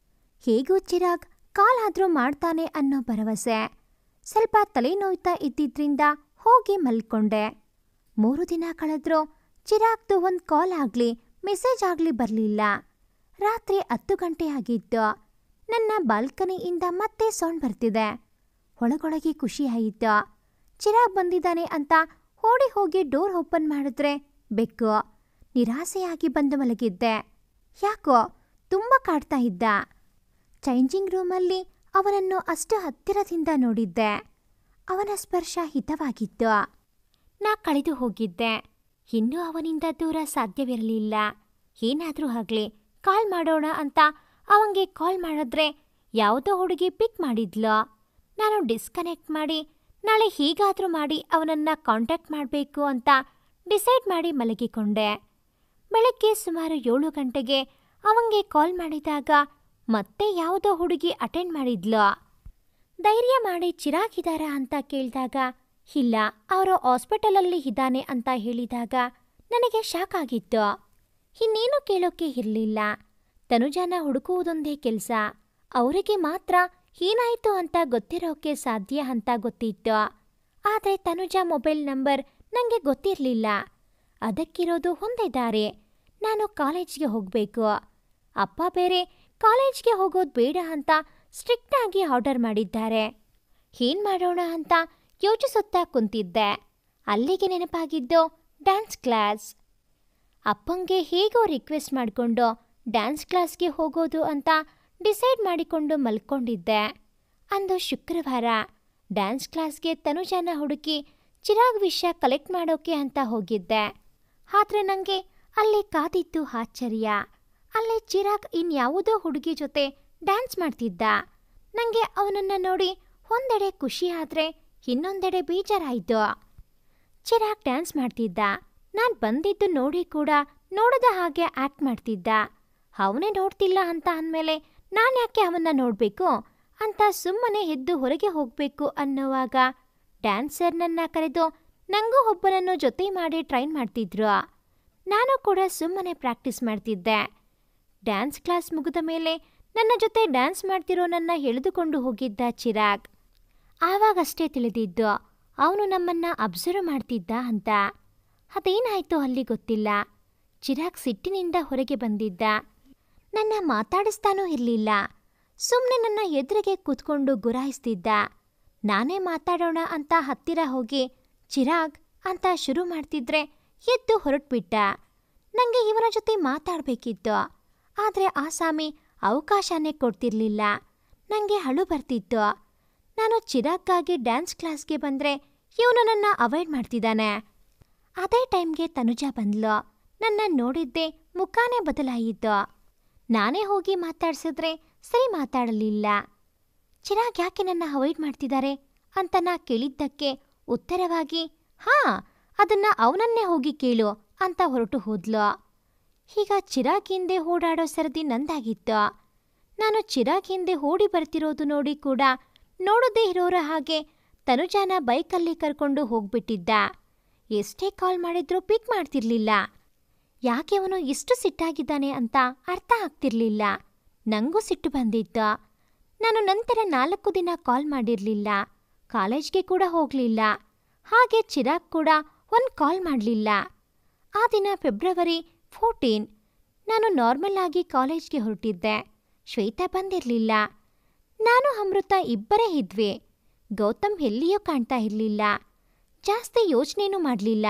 S1: ಹೇಗೂ ಚಿರಾಗ್ ಕಾಲ್ ಆದ್ರೂ ಮಾಡ್ತಾನೆ ಅನ್ನೋ ಭರವಸೆ. ಸ್ವಲ್ಪ ತಲೆನೋಯ್ತಾ ಇದ್ದಿದ್ರಿಂದ ಹೋಗಿ ಮಲ್ಕೊಂಡೆ. 3 ದಿನ ಕಳೆದ್ರೂ ಚಿರಾಗ್ದು ಒಂದು ಕಾಲ್ ಆಗಲಿ ಮೆಸೇಜ್ ಆಗಲಿ ಬರಲಿಲ್ಲ. ರಾತ್ರಿ 10 ಗಂಟೆ ಆಗಿತ್ತು. ನನ್ನ ಬಾಲ್ಕನಿಯಿಂದ ಮತ್ತೆ ಸೌಂಡ್ ಬರ್ತಿದೆ. ಒಳಗೊಳಗೆ ಖುಷಿಯಾಯಿತು. ಚಿರಾಗ್ ಬಂದಿದ್ದಾನೆ ಅಂತ ಓಡಿ ಹೋಗಿ ಡೋರ್ ಓಪನ್ ಮಾಡಿದ್ರೆ ಬೆಕ್ಕು. ನಿರಾಸೆಯಾಗಿ ಬಂದು ಮಲಗಿದ್ದೆ. ಯಾಕೋ ತುಂಬ ಕಾಡ್ತಾ ಇದ್ದ. ಚೇಂಜಿಂಗ್ ರೂಮಲ್ಲಿ ಅವನನ್ನು ಅಷ್ಟು ಹತ್ತಿರದಿಂದ ನೋಡಿದ್ದೆ. ಅವನ ಸ್ಪರ್ಶ ಹಿತವಾಗಿತ್ತು. ನಾ ಕಳೆದು ಹೋಗಿದ್ದೆ. ಇನ್ನೂ ಅವನಿಂದ ದೂರ ಸಾಧ್ಯವಿರಲಿಲ್ಲ. ಏನಾದರೂ ಆಗಲಿ ಕಾಲ್ ಮಾಡೋಣ ಅಂತ ಅವಂಗೆ ಕಾಲ್ ಮಾಡಿದ್ರೆ ಯಾವುದೋ ಹುಡುಗಿ ಪಿಕ್ ಮಾಡಿದ್ಲು. ನಾನು ಡಿಸ್ಕನೆಕ್ಟ್ ಮಾಡಿ ನಾಳೆ ಹೀಗಾದರೂ ಮಾಡಿ ಅವನನ್ನು ಕಾಂಟ್ಯಾಕ್ಟ್ ಮಾಡಬೇಕು ಅಂತ ಡಿಸೈಡ್ ಮಾಡಿ ಮಲಗಿಕೊಂಡೆ. ಬೆಳಗ್ಗೆ ಸುಮಾರು 7 ಗಂಟೆಗೆ ಅವಂಗೆ ಕಾಲ್ ಮಾಡಿದಾಗ ಮತ್ತೆ ಯಾವುದೋ ಹುಡುಗಿ ಅಟೆಂಡ್ ಮಾಡಿದ್ಲು. ಧೈರ್ಯ ಮಾಡಿ ಚಿರಾಗ್ ಇದ್ದಾರಾ ಅಂತ ಕೇಳಿದಾಗ ಇಲ್ಲ, ಅವರು ಹಾಸ್ಪಿಟಲಲ್ಲಿ ಇದ್ದಾನೆ ಅಂತ ಹೇಳಿದಾಗ ನನಗೆ ಶಾಕ್ ಆಗಿತ್ತು. ಇನ್ನೇನು ಕೇಳೋಕೆ ಇರಲಿಲ್ಲ. ತನುಜಾನ ಹುಡುಕುವುದೊಂದೇ ಕೆಲಸ. ಅವರಿಗೆ ಮಾತ್ರ ಏನಾಯಿತು ಅಂತ ಗೊತ್ತಿರೋಕೆ ಸಾಧ್ಯ ಅಂತ ಗೊತ್ತಿತ್ತು. ಆದರೆ ತನುಜಾ ಮೊಬೈಲ್ ನಂಬರ್ ನನಗೆ ಗೊತ್ತಿರಲಿಲ್ಲ. ಅದಕ್ಕಿರೋದು ಒಂದೇ ದಾರಿ, ನಾನು ಕಾಲೇಜ್ಗೆ ಹೋಗಬೇಕು. ಅಪ್ಪ ಬೇರೆ ಕಾಲೇಜ್ಗೆ ಹೋಗೋದು ಬೇಡ ಅಂತ ಸ್ಟ್ರಿಕ್ಟಾಗಿ ಆರ್ಡರ್ ಮಾಡಿದ್ದಾರೆ. ಏನು ಮಾಡೋಣ ಅಂತ ಯೋಚಿಸುತ್ತಾ ಕುಂತಿದ್ದೆ. ಅಲ್ಲಿಗೆ ನೆನಪಾಗಿದ್ದು ಡ್ಯಾನ್ಸ್ ಕ್ಲಾಸ್. ಅಪ್ಪಂಗೆ ಹೇಗೋ ರಿಕ್ವೆಸ್ಟ್ ಮಾಡಿಕೊಂಡು ಡ್ಯಾನ್ಸ್ ಕ್ಲಾಸ್ಗೆ ಹೋಗೋದು ಅಂತ ಡಿಸೈಡ್ ಮಾಡಿಕೊಂಡು ಮಲ್ಕೊಂಡಿದ್ದೆ. ಅಂದು ಶುಕ್ರವಾರ. ಡ್ಯಾನ್ಸ್ ಕ್ಲಾಸ್ಗೆ ತನುಜಾನ ಹುಡುಕಿ ಚಿರಾಗ್ ವಿಷಯ ಕಲೆಕ್ಟ್ ಮಾಡೋಕೆ ಅಂತ ಹೋಗಿದ್ದೆ. ಆದರೆ ನನಗೆ ಅಲ್ಲಿ ಕಾದಿದ್ದು ಆಶ್ಚರ್ಯ. ಅಲ್ಲಿ ಚಿರಾಗ್ ಇನ್ಯಾವುದೋ ಹುಡುಗಿ ಜೊತೆ ಡ್ಯಾನ್ಸ್ ಮಾಡ್ತಿದ್ದ. ನನಗೆ ಅವನನ್ನು ನೋಡಿ ಒಂದೆಡೆ ಖುಷಿ ಆದರೆ ಇನ್ನೊಂದೆಡೆ ಬೇಜಾರಾಯಿತು. ಚಿರಾಗ್ ಡ್ಯಾನ್ಸ್ ಮಾಡ್ತಿದ್ದ. ನಾನು ಬಂದಿದ್ದು ನೋಡಿ ಕೂಡ ನೋಡದ ಹಾಗೆ ಆ್ಯಕ್ಟ್ ಮಾಡ್ತಿದ್ದ. ಅವನೇ ನೋಡ್ತಿಲ್ಲ ಅಂತ ಅಂದಮೇಲೆ ನಾನು ಯಾಕೆ ಅವನ್ನ ನೋಡಬೇಕು ಅಂತ ಸುಮ್ಮನೆ ಎದ್ದು ಹೊರಗೆ ಹೋಗಬೇಕು ಅನ್ನೋವಾಗ ಡ್ಯಾನ್ಸರ್ ನನ್ನ ಕರೆದು ನನಗೂ ಒಬ್ಬನನ್ನು ಜೊತೆ ಮಾಡಿ ಟ್ರೈನ್ ಮಾಡ್ತಿದ್ರು. ನಾನು ಕೂಡ ಸುಮ್ಮನೆ ಪ್ರಾಕ್ಟೀಸ್ ಮಾಡ್ತಿದ್ದೆ. ಡ್ಯಾನ್ಸ್ ಕ್ಲಾಸ್ ಮುಗಿದ ಮೇಲೆ ನನ್ನ ಜೊತೆ ಡ್ಯಾನ್ಸ್ ಮಾಡ್ತಿರೋ ನನ್ನ ಎಳೆದುಕೊಂಡು ಹೋಗಿದ್ದ ಚಿರಾಗ್. ಆವಾಗಷ್ಟೇ ತಿಳಿದಿದ್ದು ಅವನು ನಮ್ಮನ್ನ ಅಬ್ಸರ್ವ್ ಮಾಡ್ತಿದ್ದ ಅಂತ. ಅದೇನಾಯ್ತೋ ಅಲ್ಲಿ ಗೊತ್ತಿಲ್ಲ. ಚಿರಾಗ್ ಸಿಟ್ಟಿನಿಂದ ಹೊರಗೆ ಬಂದಿದ್ದ. ನನ್ನ ಮಾತಾಡಿಸ್ತಾನೂ ಇರಲಿಲ್ಲ. ಸುಮ್ಮನೆ ನನ್ನ ಎದುರಿಗೆ ಕೂತ್ಕೊಂಡು ಗುರಾಯಿಸ್ತಿದ್ದ. ನಾನೇ ಮಾತಾಡೋಣ ಅಂತ ಹತ್ತಿರ ಹೋಗಿ ಚಿರಾಗ್ ಅಂತ ಶುರು ಮಾಡ್ತಿದ್ರೆ ಎದ್ದು ಹೊರಟ್ಬಿಟ್ಟ. ನನಗೆ ಇವನ ಜೊತೆ ಮಾತಾಡಬೇಕಿತ್ತು. ಆದರೆ ಆಸಾಮಿ ಅವಕಾಶನೇ ಕೊಡ್ತಿರ್ಲಿಲ್ಲ. ನನಗೆ ಅಳು ಬರ್ತಿತ್ತು. ನಾನು ಚಿರಾಗ್ಗಾಗಿ ಡ್ಯಾನ್ಸ್ ಕ್ಲಾಸ್ಗೆ ಬಂದರೆ ಇವನು ನನ್ನ ಅವಾಯ್ಡ್ ಮಾಡ್ತಿದ್ದಾನೆ. ಅದೇ ಟೈಮ್ಗೆ ತನುಜಾ ಬಂದ್ಲು. ನನ್ನ ನೋಡಿದ್ದೆ ಮುಖಾನೇ ಬದಲಾಯಿತು. ನಾನೇ ಹೋಗಿ ಮಾತಾಡ್ಸಿದ್ರೆ ಸರಿ ಮಾತಾಡಲಿಲ್ಲ. ಚಿರಾಗ್ ಯಾಕೆ ನನ್ನ ಅವಾಯ್ಡ್ ಮಾಡ್ತಿದ್ದಾರೆ ಅಂತ ನಾ ಕೇಳಿದ್ದಕ್ಕೆ ಉತ್ತರವಾಗಿ ಹಾಂ ಅದನ್ನ ಅವನನ್ನೇ ಹೋಗಿ ಕೇಳು ಅಂತ ಹೊರಟು ಹೋದ್ಲು. ಈಗ ಚಿರಾಗ್ ಹಿಂದೆ ಓಡಾಡೋ ಸರದಿ ನಂದಾಗಿತ್ತು. ನಾನು ಚಿರಾಗ್ ಹಿಂದೆ ಓಡಿ ಬರ್ತಿರೋದು ನೋಡಿ ಕೂಡ ನೋಡದೇ ಇರೋರ ಹಾಗೆ ತನುಜಾನ ಬೈಕಲ್ಲಿ ಕರ್ಕೊಂಡು ಹೋಗ್ಬಿಟ್ಟಿದ್ದ. ಎಷ್ಟೇ ಕಾಲ್ ಮಾಡಿದ್ರೂ ಪಿಕ್ ಮಾಡ್ತಿರ್ಲಿಲ್ಲ. ಯಾಕೆ ಅವನು ಇಷ್ಟು ಸಿಟ್ಟಾಗಿದ್ದಾನೆ ಅಂತ ಅರ್ಥ ಆಗ್ತಿರ್ಲಿಲ್ಲ. ನನಗೂ ಸಿಟ್ಟು ಬಂದಿತ್ತು. ನಾನು ನಂತರ 4 ದಿನ ಕಾಲ್ ಮಾಡಿರಲಿಲ್ಲ. ಕಾಲೇಜ್ಗೆ ಕೂಡ ಹೋಗಲಿಲ್ಲ. ಹಾಗೆ ಚಿರಾಗ್ ಕೂಡ ಒಂದು ಕಾಲ್ ಮಾಡಲಿಲ್ಲ. ಆ ದಿನ ಫೆಬ್ರವರಿ 14. ನಾನು ನಾರ್ಮಲ್ ಆಗಿ ಕಾಲೇಜ್ಗೆ ಹೊರಟಿದ್ದೆ. ಶ್ವೇತಾ ಬಂದಿರಲಿಲ್ಲ. ನಾನು ಅಮೃತ ಇಬ್ಬರೇ ಇದ್ವಿ. ಗೌತಮ್ ಎಲ್ಲಿಯೂ ಕಾಣ್ತಾ ಇರಲಿಲ್ಲ. ಜಾಸ್ತಿ ಯೋಚನೆನೂ ಮಾಡಲಿಲ್ಲ.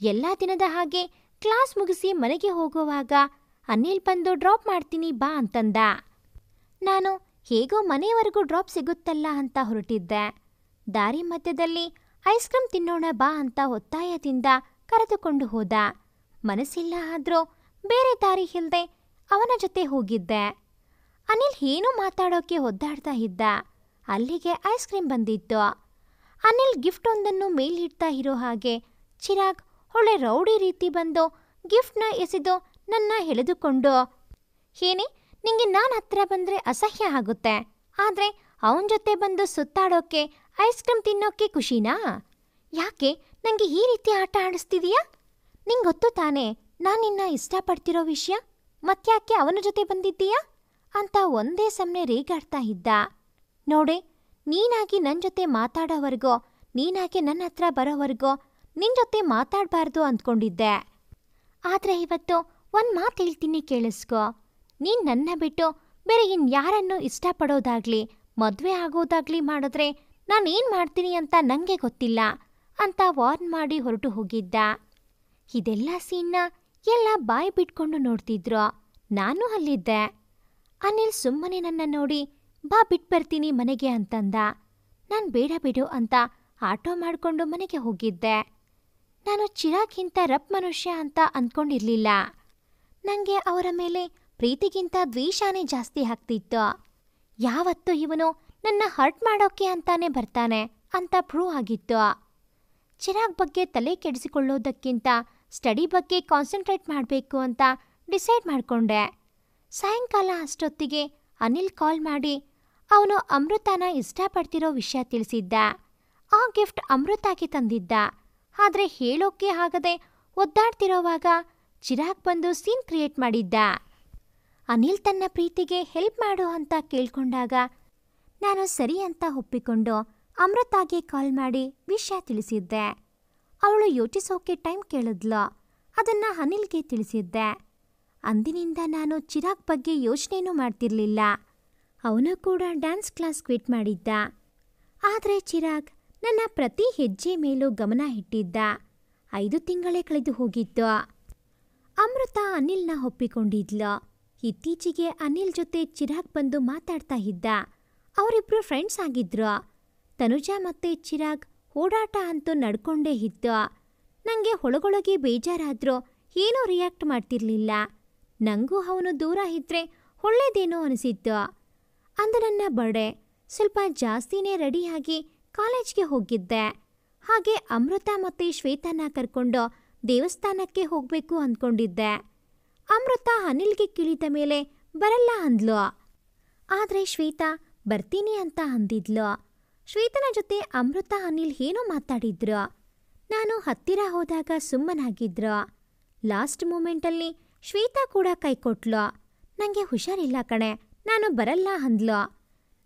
S1: ಎಲ್ಲ ದಿನದ ಹಾಗೆ ಕ್ಲಾಸ್ ಮುಗಿಸಿ ಮನೆಗೆ ಹೋಗುವಾಗ ಅನಿಲ್ ಬಂದು ಡ್ರಾಪ್ ಮಾಡ್ತೀನಿ ಬಾ ಅಂತಂದ. ನಾನು ಹೇಗೋ ಮನೆಯವರೆಗೂ ಡ್ರಾಪ್ ಸಿಗುತ್ತಲ್ಲ ಅಂತ ಹೊರಟಿದ್ದೆ. ದಾರಿ ಮಧ್ಯದಲ್ಲಿ ಐಸ್ ಕ್ರೀಮ್ ತಿನ್ನೋಣ ಬಾ ಅಂತ ಒತ್ತಾಯದಿಂದ ಕರೆದುಕೊಂಡು ಹೋದ. ಮನಸ್ಸಿಲ್ಲ ಆದ್ರೂ ಬೇರೆ ದಾರಿ ಇಲ್ಲದೆ ಅವನ ಜೊತೆ ಹೋಗಿದ್ದೆ. ಅನಿಲ್ ಏನೂ ಮಾತಾಡೋಕೆ ಒದ್ದಾಡ್ತಾ ಇದ್ದ. ಅಲ್ಲಿಗೆ ಐಸ್ ಕ್ರೀಮ್ ಬಂದಿತ್ತು. ಅನಿಲ್ ಗಿಫ್ಟ್ ಒಂದನ್ನು ಮೇಲಿಡ್ತಾ ಇರೋ ಹಾಗೆ ಚಿರಾಗ್ ಒಳ್ಳೆ ರೌಡಿ ರೀತಿ ಬಂದು ಗಿಫ್ಟ್ನ ಎಸೆದು ನನ್ನ ಎಳೆದುಕೊಂಡು ಏನೇ ನಿಂಗೆ ನಾನು ಹತ್ರ ಬಂದರೆ ಅಸಹ್ಯ ಆಗುತ್ತೆ, ಆದರೆ ಅವನ ಜೊತೆ ಬಂದು ಸುತ್ತಾಡೋಕೆ ಐಸ್ ಕ್ರೀಮ್ ತಿನ್ನೋಕೆ ಖುಷಿನಾ? ಯಾಕೆ ನನಗೆ ಈ ರೀತಿ ಆಟ ಆಡಿಸ್ತಿದೀಯಾ? ನಿಂಗೆ ಗೊತ್ತು ತಾನೇ ನಾನು ನಿನ್ನ ಇಷ್ಟಪಡ್ತಿರೋ ವಿಷಯ, ಮತ್ತ್ಯಾಕೆ ಅವನ ಜೊತೆ ಬಂದಿದ್ದೀಯಾ ಅಂತ ಒಂದೇ ಸಮನೆ ರೇಗಾಡ್ತಾ ಇದ್ದ. ನೋಡೆ, ನೀನಾಗಿ ನನ್ನ ಜೊತೆ ಮಾತಾಡೋವರೆಗೋ, ನೀನಾಗೆ ನನ್ನ ಹತ್ರ ಬರೋವರೆಗೋ ನಿನ್ನ ಜೊತೆ ಮಾತಾಡಬಾರ್ದು ಅಂದ್ಕೊಂಡಿದ್ದೆ. ಆದರೆ ಇವತ್ತು ಒಂದು ಮಾತು ಹೇಳ್ತೀನಿ ಕೇಳಿಸ್ಕೊ. ನೀನು ನನ್ನ ಬಿಟ್ಟು ಬೇರೆ ಇನ್ಯಾರನ್ನು ಇಷ್ಟಪಡೋದಾಗ್ಲಿ ಮದುವೆ ಆಗೋದಾಗ್ಲಿ ಮಾಡಿದ್ರೆ ನಾನೇನು ಮಾಡ್ತೀನಿ ಅಂತ ನನಗೆ ಗೊತ್ತಿಲ್ಲ ಅಂತ ವಾರ್ನ್ ಮಾಡಿ ಹೊರಟು ಹೋಗಿದ್ದ. ಇದೆಲ್ಲ ಸೀನ್ನ ಎಲ್ಲ ಬಾಯಿ ಬಿಟ್ಕೊಂಡು ನೋಡ್ತಿದ್ರು. ನಾನು ಅಲ್ಲಿದ್ದೆ. ಅನಿಲ್ ಸುಮ್ಮನೆ ನನ್ನ ನೋಡಿ ಬಾ ಬಿಟ್ಬರ್ತೀನಿ ಮನೆಗೆ ಅಂತಂದ. ನಾನು ಬೇಡ ಬಿಡು ಅಂತ ಆಟೋ ಮಾಡಿಕೊಂಡು ಮನೆಗೆ ಹೋಗಿದ್ದೆ. ನಾನು ಚಿರಾಗ್ಗಿಂತ ರಪ್ ಮನುಷ್ಯ ಅಂತ ಅಂದ್ಕೊಂಡಿರ್ಲಿಲ್ಲ. ನನಗೆ ಅವರ ಮೇಲೆ ಪ್ರೀತಿಗಿಂತ ದ್ವೇಷನೇ ಜಾಸ್ತಿ ಆಗ್ತಿತ್ತು. ಯಾವತ್ತೂ ಇವನು ನನ್ನ ಹರ್ಟ್ ಮಾಡೋಕೆ ಅಂತಾನೆ ಬರ್ತಾನೆ ಅಂತ ಪ್ರೂವ್ ಆಗಿತ್ತು. ಚಿರಾಗ್ ಬಗ್ಗೆ ತಲೆ ಕೆಡಿಸಿಕೊಳ್ಳೋದಕ್ಕಿಂತ ಸ್ಟಡಿ ಬಗ್ಗೆ ಕಾನ್ಸಂಟ್ರೇಟ್ ಮಾಡಬೇಕು ಅಂತ ಡಿಸೈಡ್ ಮಾಡಿಕೊಂಡೆ. ಸಾಯಂಕಾಲ ಅಷ್ಟೊತ್ತಿಗೆ ಅನಿಲ್ ಕಾಲ್ ಮಾಡಿ ಅವನು ಅಮೃತನ ಇಷ್ಟಪಡ್ತಿರೋ ವಿಷಯ ತಿಳಿಸಿದ್ದ. ಆ ಗಿಫ್ಟ್ ಅಮೃತಾಗೆ ತಂದಿದ್ದ. ಆದರೆ ಹೇಳೋಕೆ ಆಗದೆ ಒದ್ದಾಡ್ತಿರೋವಾಗ ಚಿರಾಗ್ ಬಂದು ಸೀನ್ ಕ್ರಿಯೇಟ್ ಮಾಡಿದ್ದ. ಅನಿಲ್ ತನ್ನ ಪ್ರೀತಿಗೆ ಹೆಲ್ಪ್ ಮಾಡು ಅಂತ ಕೇಳ್ಕೊಂಡಾಗ ನಾನು ಸರಿ ಅಂತ ಒಪ್ಪಿಕೊಂಡು ಅಮೃತಾಗೆ ಕಾಲ್ ಮಾಡಿ ವಿಷಯ ತಿಳಿಸಿದ್ದೆ. ಅವಳು ಯೋಚಿಸೋಕೆ ಟೈಮ್ ಕೇಳಿದ್ಲು. ಅದನ್ನ ಅನಿಲ್ಗೆ ತಿಳಿಸಿದ್ದೆ. ಅಂದಿನಿಂದ ನಾನು ಚಿರಾಗ್ ಬಗ್ಗೆ ಯೋಚನೆನೂ ಮಾಡ್ತಿರ್ಲಿಲ್ಲ. ಅವನು ಕೂಡ ಡ್ಯಾನ್ಸ್ ಕ್ಲಾಸ್ ಕ್ವಿಟ್ ಮಾಡಿದ್ದ. ಆದರೆ ಚಿರಾಗ್ ನನ್ನ ಪ್ರತಿ ಹೆಜ್ಜೆ ಮೇಲೂ ಗಮನ ಇಟ್ಟಿದ್ದ. 5 ತಿಂಗಳೇ ಕಳೆದು ಹೋಗಿತ್ತು. ಅಮೃತ ಅನಿಲ್ನ ಒಪ್ಪಿಕೊಂಡಿದ್ಲು. ಇತ್ತೀಚೆಗೆ ಅನಿಲ್ ಜೊತೆ ಚಿರಾಗ್ ಬಂದು ಮಾತಾಡ್ತಾ ಇದ್ದ. ಅವರಿಬ್ರು ಫ್ರೆಂಡ್ಸ್ ಆಗಿದ್ರು. ತನುಜಾ ಮತ್ತೆ ಚಿರಾಗ್ ಓಡಾಟ ಅಂತೂ ನಡ್ಕೊಂಡೇ ಇತ್ತು. ನನಗೆ ಒಳಗೊಳಗೆ ಬೇಜಾರಾದ್ರೂ ಏನೂ ರಿಯಾಕ್ಟ್ ಮಾಡ್ತಿರ್ಲಿಲ್ಲ. ನನಗೂ ಅವನು ದೂರ ಇದ್ರೆ ಒಳ್ಳೇದೇನೋ ಅನಿಸಿತ್ತು. ಅಂದು ನನ್ನ ಬರ್ಡೇ. ಸ್ವಲ್ಪ ಜಾಸ್ತಿನೇ ರೆಡಿಯಾಗಿ ಕಾಲೇಜ್ಗೆ ಹೋಗಿದ್ದೆ. ಹಾಗೆ ಅಮೃತ ಮತ್ತು ಶ್ವೇತಾನ ಕರ್ಕೊಂಡು ದೇವಸ್ಥಾನಕ್ಕೆ ಹೋಗಬೇಕು ಅಂದ್ಕೊಂಡಿದ್ದೆ. ಅಮೃತ ಅನಿಲ್ಗೆ ಕೇಳಿದ ಮೇಲೆ ಬರಲ್ಲ ಅಂದ್ಲು. ಆದರೆ ಶ್ವೇತಾ ಬರ್ತೀನಿ ಅಂತ ಅಂದಿದ್ಲು. ಶ್ವೇತನ ಜೊತೆ ಅಮೃತ ಅನಿಲ್ ಏನೋ ಮಾತಾಡಿದ್ರು. ನಾನು ಹತ್ತಿರ ಹೋದಾಗ ಸುಮ್ಮನಾಗಿದ್ರು. ಲಾಸ್ಟ್ ಮೂಮೆಂಟಲ್ಲಿ ಶ್ವೇತಾ ಕೂಡ ಕೈ ಕೊಟ್ಲು. ನನಗೆ ಹುಷಾರಿಲ್ಲ ಕಣೆ, ನಾನು ಬರಲ್ಲ ಅಂದ್ಲು.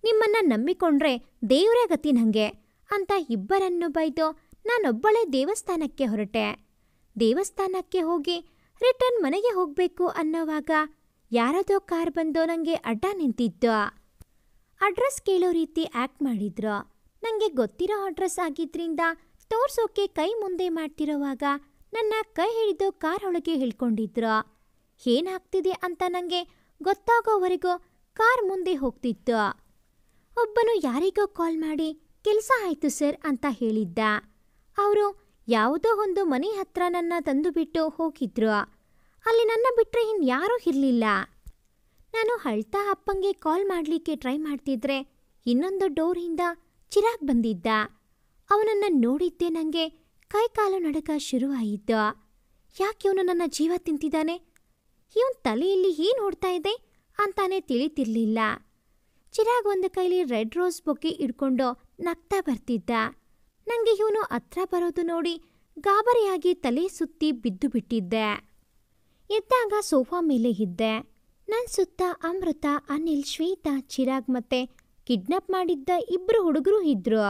S1: ನಿಮ್ಮನ್ನ ನಂಬಿಕೊಂಡ್ರೆ ದೇವರೇ ಗತಿ ನನಗೆ ಅಂತ ಇಬ್ಬರನ್ನು ಬೈದು ನಾನೊಬ್ಬಳೇ ದೇವಸ್ಥಾನಕ್ಕೆ ಹೊರಟೆ. ದೇವಸ್ಥಾನಕ್ಕೆ ಹೋಗಿ ರಿಟರ್ನ್ ಮನೆಗೆ ಹೋಗಬೇಕು ಅನ್ನೋವಾಗ ಯಾರದೋ ಕಾರ್ ಬಂದು ನನಗೆ ಅಡ್ಡ ನಿಂತಿದ್ದು. ಅಡ್ರೆಸ್ ಕೇಳೋ ರೀತಿ ಆ್ಯಕ್ಟ್ ಮಾಡಿದ್ರು. ನನಗೆ ಗೊತ್ತಿರೋ ಅಡ್ರೆಸ್ ಆಗಿದ್ರಿಂದ ತೋರ್ಸೋಕೆ ಕೈ ಮುಂದೆ ಮಾಡ್ತಿರೋವಾಗ ನನ್ನ ಕೈ ಹಿಡಿದು ಕಾರ್ ಒಳಗೆ ಹಿಡ್ಕೊಂಡಿದ್ರು. ಏನಾಗ್ತಿದೆ ಅಂತ ನನಗೆ ಗೊತ್ತಾಗೋವರೆಗೂ ಕಾರ್ ಮುಂದೆ ಹೋಗ್ತಿತ್ತು. ಒಬ್ಬನು ಯಾರಿಗೋ ಕಾಲ್ ಮಾಡಿ ಕೆಲಸ ಆಯಿತು ಸರ್ ಅಂತ ಹೇಳಿದ್ದ. ಅವರು ಯಾವುದೋ ಒಂದು ಮನೆ ಹತ್ರ ನನ್ನ ತಂದುಬಿಟ್ಟು ಹೋಗಿದ್ರು. ಅಲ್ಲಿ ನನ್ನ ಬಿಟ್ಟರೆ ಇನ್ಯಾರೂ ಇರಲಿಲ್ಲ. ನಾನು ಅಳ್ತಾ ಅಪ್ಪಂಗೆ ಕಾಲ್ ಮಾಡಲಿಕ್ಕೆ ಟ್ರೈ ಮಾಡ್ತಿದ್ರೆ ಇನ್ನೊಂದು ಡೋರಿಂದ ಚಿರಾಗ್ ಬಂದಿದ್ದ. ಅವನನ್ನು ನೋಡಿದ್ದೆ ನನಗೆ ಕೈಕಾಲು ನಡುಕ ಶುರುವಾಯಿತು. ಯಾಕೆ ಇವನು ನನ್ನ ಜೀವ ತಿಂತಿದ್ದಾನೆ? ಇವನ್ ತಲೆಯಲ್ಲಿ ಏನು ಓಡ್ತಾ ಇದೆ ಅಂತಾನೆ ತಿಳಿತಿರ್ಲಿಲ್ಲ. ಚಿರಾಗ್ ಒಂದು ಕೈಲಿ ರೆಡ್ ರೋಸ್ ಬೊಕ್ಕೆ ಹಿಡ್ಕೊಂಡು ನಗ್ತಾ ಬರ್ತಿದ್ದ. ನನಗೆ ಇವನು ಹತ್ರ ಬರೋದು ನೋಡಿ ಗಾಬರಿಯಾಗಿ ತಲೆ ಸುತ್ತಿ ಬಿದ್ದು ಬಿಟ್ಟಿದ್ದೆ. ಎದ್ದಾಗ ಸೋಫಾ ಮೇಲೆ ಇದ್ದೆ. ನನ್ನ ಸುತ್ತ ಅಮೃತ, ಅನಿಲ್, ಶ್ವೇತಾ, ಚಿರಾಗ್ ಮತ್ತೆ ಕಿಡ್ನಾಪ್ ಮಾಡಿದ್ದ ಇಬ್ಬರು ಹುಡುಗರು ಇದ್ರು.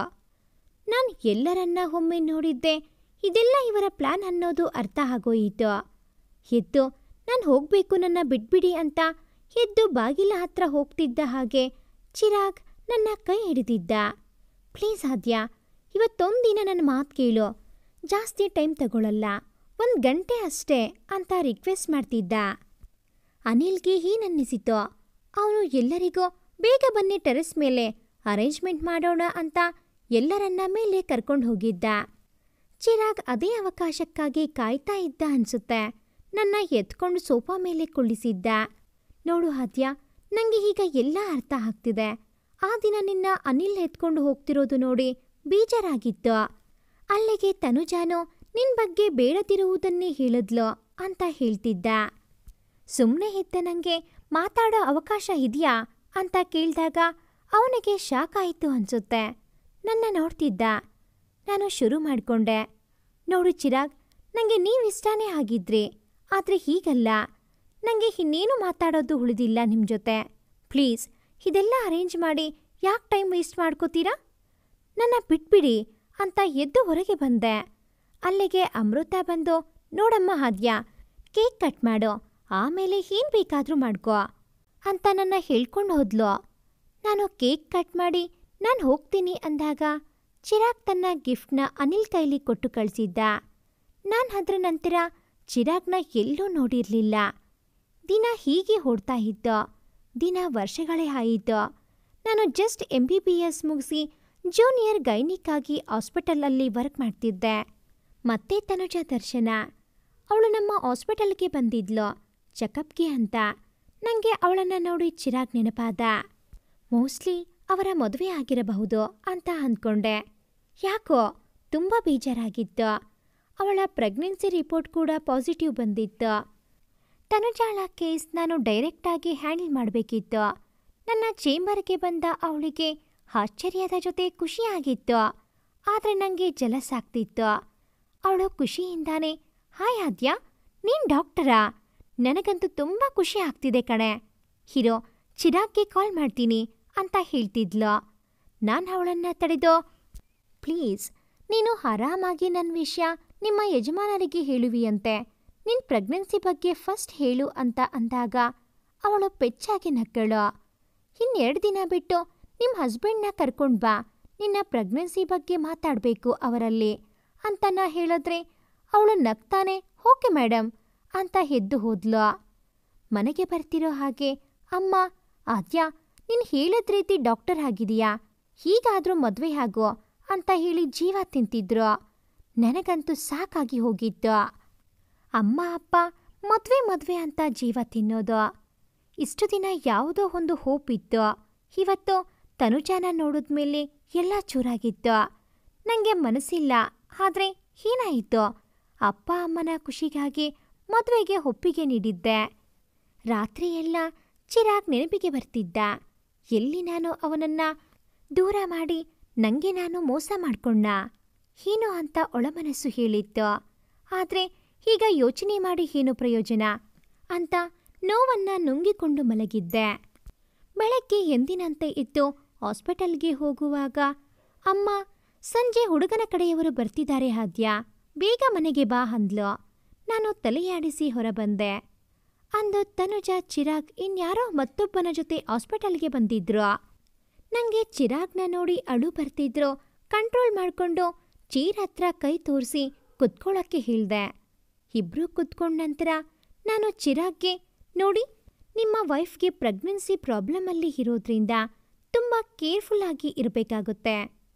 S1: ನಾನು ಎಲ್ಲರನ್ನ ಒಮ್ಮೆ ನೋಡಿದ್ದೆ. ಇದೆಲ್ಲ ಇವರ ಪ್ಲಾನ್ ಅನ್ನೋದು ಅರ್ಥ ಆಗೋಯಿತು. ಎದ್ದು ನಾನು ಹೋಗ್ಬೇಕು, ನನ್ನ ಬಿಟ್ಬಿಡಿ ಅಂತ ಎದ್ದು ಬಾಗಿಲ ಹತ್ರ ಹೋಗ್ತಿದ್ದ ಹಾಗೆ ಚಿರಾಗ್ ನನ್ನ ಕೈ ಹಿಡಿದಿದ್ದ. ಪ್ಲೀಸ್ ಆದ್ಯಾ, ಇವತ್ತೊಂದಿನ ನನ್ನ ಮಾತು ಕೇಳು, ಜಾಸ್ತಿ ಟೈಮ್ ತಗೊಳ್ಳಲ್ಲ, 1 ಗಂಟೆ ಅಷ್ಟೇ ಅಂತ ರಿಕ್ವೆಸ್ಟ್ ಮಾಡ್ತಿದ್ದ. ಅನಿಲ್ಗೆ ಏನನ್ನಿಸಿತು. ಅವನು ಎಲ್ಲರಿಗೂ ಬೇಗ ಬನ್ನಿ ಟೆರೆಸ್ ಮೇಲೆ ಅರೇಂಜ್ಮೆಂಟ್ ಮಾಡೋಣ ಅಂತ ಎಲ್ಲರನ್ನ ಮೇಲೆ ಕರ್ಕೊಂಡು ಹೋಗಿದ್ದ. ಚಿರಾಗ್ ಅದೇ ಅವಕಾಶಕ್ಕಾಗಿ ಕಾಯ್ತಾ ಇದ್ದ ಅನ್ಸುತ್ತೆ. ನನ್ನ ಎತ್ಕೊಂಡು ಸೋಫಾ ಮೇಲೆ ಕುಳ್ಳಿಸಿದ್ದ. ನೋಡು ಆದ್ಯಾ, ನನಗೆ ಈಗ ಎಲ್ಲ ಅರ್ಥ ಆಗ್ತಿದೆ. ಆ ದಿನ ನಿನ್ನ ಅನಿಲ್ ಎತ್ಕೊಂಡು ಹೋಗ್ತಿರೋದು ನೋಡಿ ಬೇಜಾರಾಗಿತ್ತು. ಅಲ್ಲಿಗೆ ತನುಜಾನು ನಿನ್ ಬಗ್ಗೆ ಬೇಡದಿರುವುದನ್ನೇ ಹೇಳಿದ್ಲು ಅಂತ ಹೇಳ್ತಿದ್ದ. ಸುಮ್ಮನೆ ಇದ್ದ ನನಗೆ ಮಾತಾಡೋ ಅವಕಾಶ ಇದೆಯಾ ಅಂತ ಕೇಳಿದಾಗ ಅವನಿಗೆ ಶಾಕ್ ಆಯಿತು ಅನ್ಸುತ್ತೆ. ನನ್ನ ನೋಡ್ತಿದ್ದ. ನಾನು ಶುರು ಮಾಡಿಕೊಂಡೆ. ನೋಡು ಚಿರಾಗ್, ನನಗೆ ನೀವಿಷ್ಟಾನೇ ಆಗಿದ್ರಿ, ಆದರೆ ಹೀಗಲ್ಲ. ನನಗೆ ಇನ್ನೇನು ಮಾತಾಡೋದು ಉಳಿದಿಲ್ಲ ನಿಮ್ಮ ಜೊತೆ. ಪ್ಲೀಸ್ ಇದೆಲ್ಲ ಅರೇಂಜ್ ಮಾಡಿ ಯಾಕೆ ಟೈಮ್ ವೇಸ್ಟ್ ಮಾಡ್ಕೋತೀರಾ? ನನ್ನ ಬಿಟ್ಬಿಡಿ ಅಂತ ಎದ್ದು ಹೊರಗೆ ಬಂದೆ. ಅಲ್ಲಿಗೆ ಅಮೃತ ಬಂದು, ನೋಡಮ್ಮ ಆದ್ಯಾ, ಕೇಕ್ ಕಟ್ ಮಾಡು, ಆಮೇಲೆ ಏನು ಬೇಕಾದರೂ ಮಾಡ್ಕೋ ಅಂತ ನನ್ನ ಹೇಳ್ಕೊಂಡು ಹೋದ್ಲು. ನಾನು ಕೇಕ್ ಕಟ್ ಮಾಡಿ ನಾನು ಹೋಗ್ತೀನಿ ಅಂದಾಗ ಚಿರಾಗ್ ತನ್ನ ಗಿಫ್ಟ್ನ ಅನಿಲ್ ಕೈಲಿ ಕೊಟ್ಟು ಕಳಿಸಿದ್ದ. ನಾನು ಅದರ ನಂತರ ಚಿರಾಗ್ನ ಎಲ್ಲೂ ನೋಡಿರಲಿಲ್ಲ. ದಿನ ಹೀಗೆ ಓಡ್ತಾ ಇದ್ದೋ. ದಿನ ವರ್ಷಗಳೇ ಆಯಿತು. ನಾನು ಜಸ್ಟ್ MBBS ಮುಗಿಸಿ ಜೂನಿಯರ್ ಗೈನಿಕಾಗಿ ಹಾಸ್ಪಿಟಲಲ್ಲಿ ವರ್ಕ್ ಮಾಡ್ತಿದ್ದೆ. ಮತ್ತೆ ತನುಜ ದರ್ಶನ. ಅವಳು ನಮ್ಮ ಹಾಸ್ಪಿಟಲ್ಗೆ ಬಂದಿದ್ಲು ಚೆಕಪ್ಗೆ ಅಂತ. ನನಗೆ ಅವಳನ್ನು ನೋಡಿ ಚಿರಾಗ್ ನೆನಪಾದ. ಮೋಸ್ಟ್ಲಿ ಅವರ ಮದುವೆ ಆಗಿರಬಹುದು ಅಂತ ಅಂದ್ಕೊಂಡೆ. ಯಾಕೋ ತುಂಬ ಬೇಜಾರಾಗಿತ್ತು. ಅವಳ ಪ್ರೆಗ್ನೆನ್ಸಿ ರಿಪೋರ್ಟ್ ಕೂಡ ಪಾಸಿಟಿವ್ ಬಂದಿತ್ತು. ತನುಜಾಳ ಕೇಸ್ ನಾನು ಡೈರೆಕ್ಟಾಗಿ ಹ್ಯಾಂಡಲ್ ಮಾಡಬೇಕಿತ್ತು. ನನ್ನ ಚೇಂಬರ್ಗೆ ಬಂದ ಅವಳಿಗೆ ಆಶ್ಚರ್ಯದ ಜೊತೆ ಖುಷಿಯಾಗಿತ್ತು. ಆದರೆ ನನಗೆ ಜಲಸ್ ಆಗ್ತಿತ್ತು. ಅವಳು ಖುಷಿಯಿಂದಾನೆ, ಹಾಯ್ ಆದ್ಯಾ, ನೀನು ಡಾಕ್ಟರಾ? ನನಗಂತೂ ತುಂಬ ಖುಷಿ ಆಗ್ತಿದೆ ಕಣೆ. ಹೀರೋ ಚಿರಾಗ್ಗೆ ಕಾಲ್ ಮಾಡ್ತೀನಿ ಅಂತ ಹೇಳ್ತಿದ್ಲು. ನಾನು ಅವಳನ್ನು ತಡೆದು, ಪ್ಲೀಸ್ ನೀನು ಆರಾಮಾಗಿ ನನ್ನ ವಿಷಯ ನಿಮ್ಮ ಯಜಮಾನರಿಗೆ ಹೇಳುವಿಯಂತೆ. ನಿನ್ನ ಪ್ರೆಗ್ನೆನ್ಸಿ ಬಗ್ಗೆ ಫಸ್ಟ್ ಹೇಳು ಅಂತ ಅಂದಾಗ ಅವಳು ಪೆಚ್ಚಾಗಿ ನಕ್ಕಳು. 2 ದಿನ ಬಿಟ್ಟು ನಿಮ್ಮ ಹಸ್ಬೆಂಡ್ನ ಕರ್ಕೊಂಡು ಬಾ, ನಿನ್ನ ಪ್ರೆಗ್ನೆನ್ಸಿ ಬಗ್ಗೆ ಮಾತಾಡಬೇಕು ಅವರಲ್ಲಿ ಅಂತ ನಾ ಹೇಳಿದ್ರೆ ಅವಳು ನಗ್ತಾನೆ ಓಕೆ ಮೇಡಮ್ ಅಂತ ಎದ್ದು ಹೋದ್ಲು. ಮನೆಗೆ ಬರ್ತಿರೋ ಹಾಗೆ, ಅಮ್ಮ ಆದ್ಯಾ, ನೀನು ಹೇಳಿದ ರೀತಿ ಡಾಕ್ಟರ್ ಆಗಿದೆಯಾ, ಹೀಗಾದರೂ ಮದುವೆ ಆಗೋ ಅಂತ ಹೇಳಿ ಜೀವ ತಿಂತಿದ್ರು. ನನಗಂತೂ ಸಾಕಾಗಿ ಹೋಗಿತ್ತು. ಅಮ್ಮ ಅಪ್ಪ ಮದುವೆ ಅಂತ ಜೀವ ತಿನ್ನೋದು. ಇಷ್ಟು ದಿನ ಯಾವುದೋ ಒಂದು ಹೋಪ್ ಇತ್ತು. ಇವತ್ತು ತನುಜಾನ ನೋಡಿದ್ಮೇಲೆ ಎಲ್ಲ ಚೂರಾಗಿತ್ತು. ನನಗೆ ಮನಸ್ಸಿಲ್ಲ, ಆದರೆ ಏನಾಯಿತು? ಅಪ್ಪ ಅಮ್ಮನ ಖುಷಿಗಾಗಿ ಮದುವೆಗೆ ಒಪ್ಪಿಗೆ ನೀಡಿದ್ದೆ. ರಾತ್ರಿ ಎಲ್ಲ ಚಿರಾಗ್ ನೆನಪಿಗೆ ಬರ್ತಿದ್ದ. ಎಲ್ಲಿ ನಾನು ಅವನನ್ನು ದೂರ ಮಾಡಿ ನನಗೆ ನಾನು ಮೋಸ ಮಾಡ್ಕೊಂಡ ಏನೋ ಅಂತ ಒಳಮನಸ್ಸು ಹೇಳಿತ್ತು. ಆದರೆ ಈಗ ಯೋಚನೆ ಮಾಡಿ ಏನು ಪ್ರಯೋಜನ ಅಂತ ನೋವನ್ನು ನುಂಗಿಕೊಂಡು ಮಲಗಿದ್ದೆ. ಬೆಳಗ್ಗೆ ಎಂದಿನಂತೆ ಇದ್ದು ಹಾಸ್ಪಿಟಲ್ಗೆ ಹೋಗುವಾಗ ಅಮ್ಮ, ಸಂಜೆ ಹುಡುಗನ ಕಡೆಯವರು ಬರ್ತಿದ್ದಾರೆ ಆದ್ಯ, ಬೇಗ ಮನೆಗೆ ಬಾ ಅಂದ್ಲು. ನಾನು ತಲೆಯಾಡಿಸಿ ಹೊರಬಂದೆ. ಅಂದು ತನುಜ, ಚಿರಾಗ್ ಇನ್ಯಾರೋ ಮತ್ತೊಬ್ಬನ ಜೊತೆ ಹಾಸ್ಪಿಟಲ್ಗೆ ಬಂದಿದ್ರು. ನನಗೆ ಚಿರಾಗ್ನ ನೋಡಿ ಅಳು ಬರ್ತಿದ್ರು. ಕಂಟ್ರೋಲ್ ಮಾಡಿಕೊಂಡು ಚೇರ್ ಹತ್ರ ಕೈ ತೋರಿಸಿ ಕುತ್ಕೊಳ್ಳೋಕ್ಕೆ ಹೇಳ್ದೆ. ಇಬ್ರೂ ಕುತ್ಕೊಂಡ ನಂತರ ನಾನು ಚಿರಾಗ್ಗೆ, ನೋಡಿ, ನಿಮ್ಮ ವೈಫ್ಗೆ ಪ್ರೆಗ್ನೆನ್ಸಿ ಪ್ರಾಬ್ಲಮಲ್ಲಿ ಇರೋದ್ರಿಂದ ತುಂಬ ಕೇರ್ಫುಲ್ಲಾಗಿ ಇರಬೇಕಾಗುತ್ತೆ.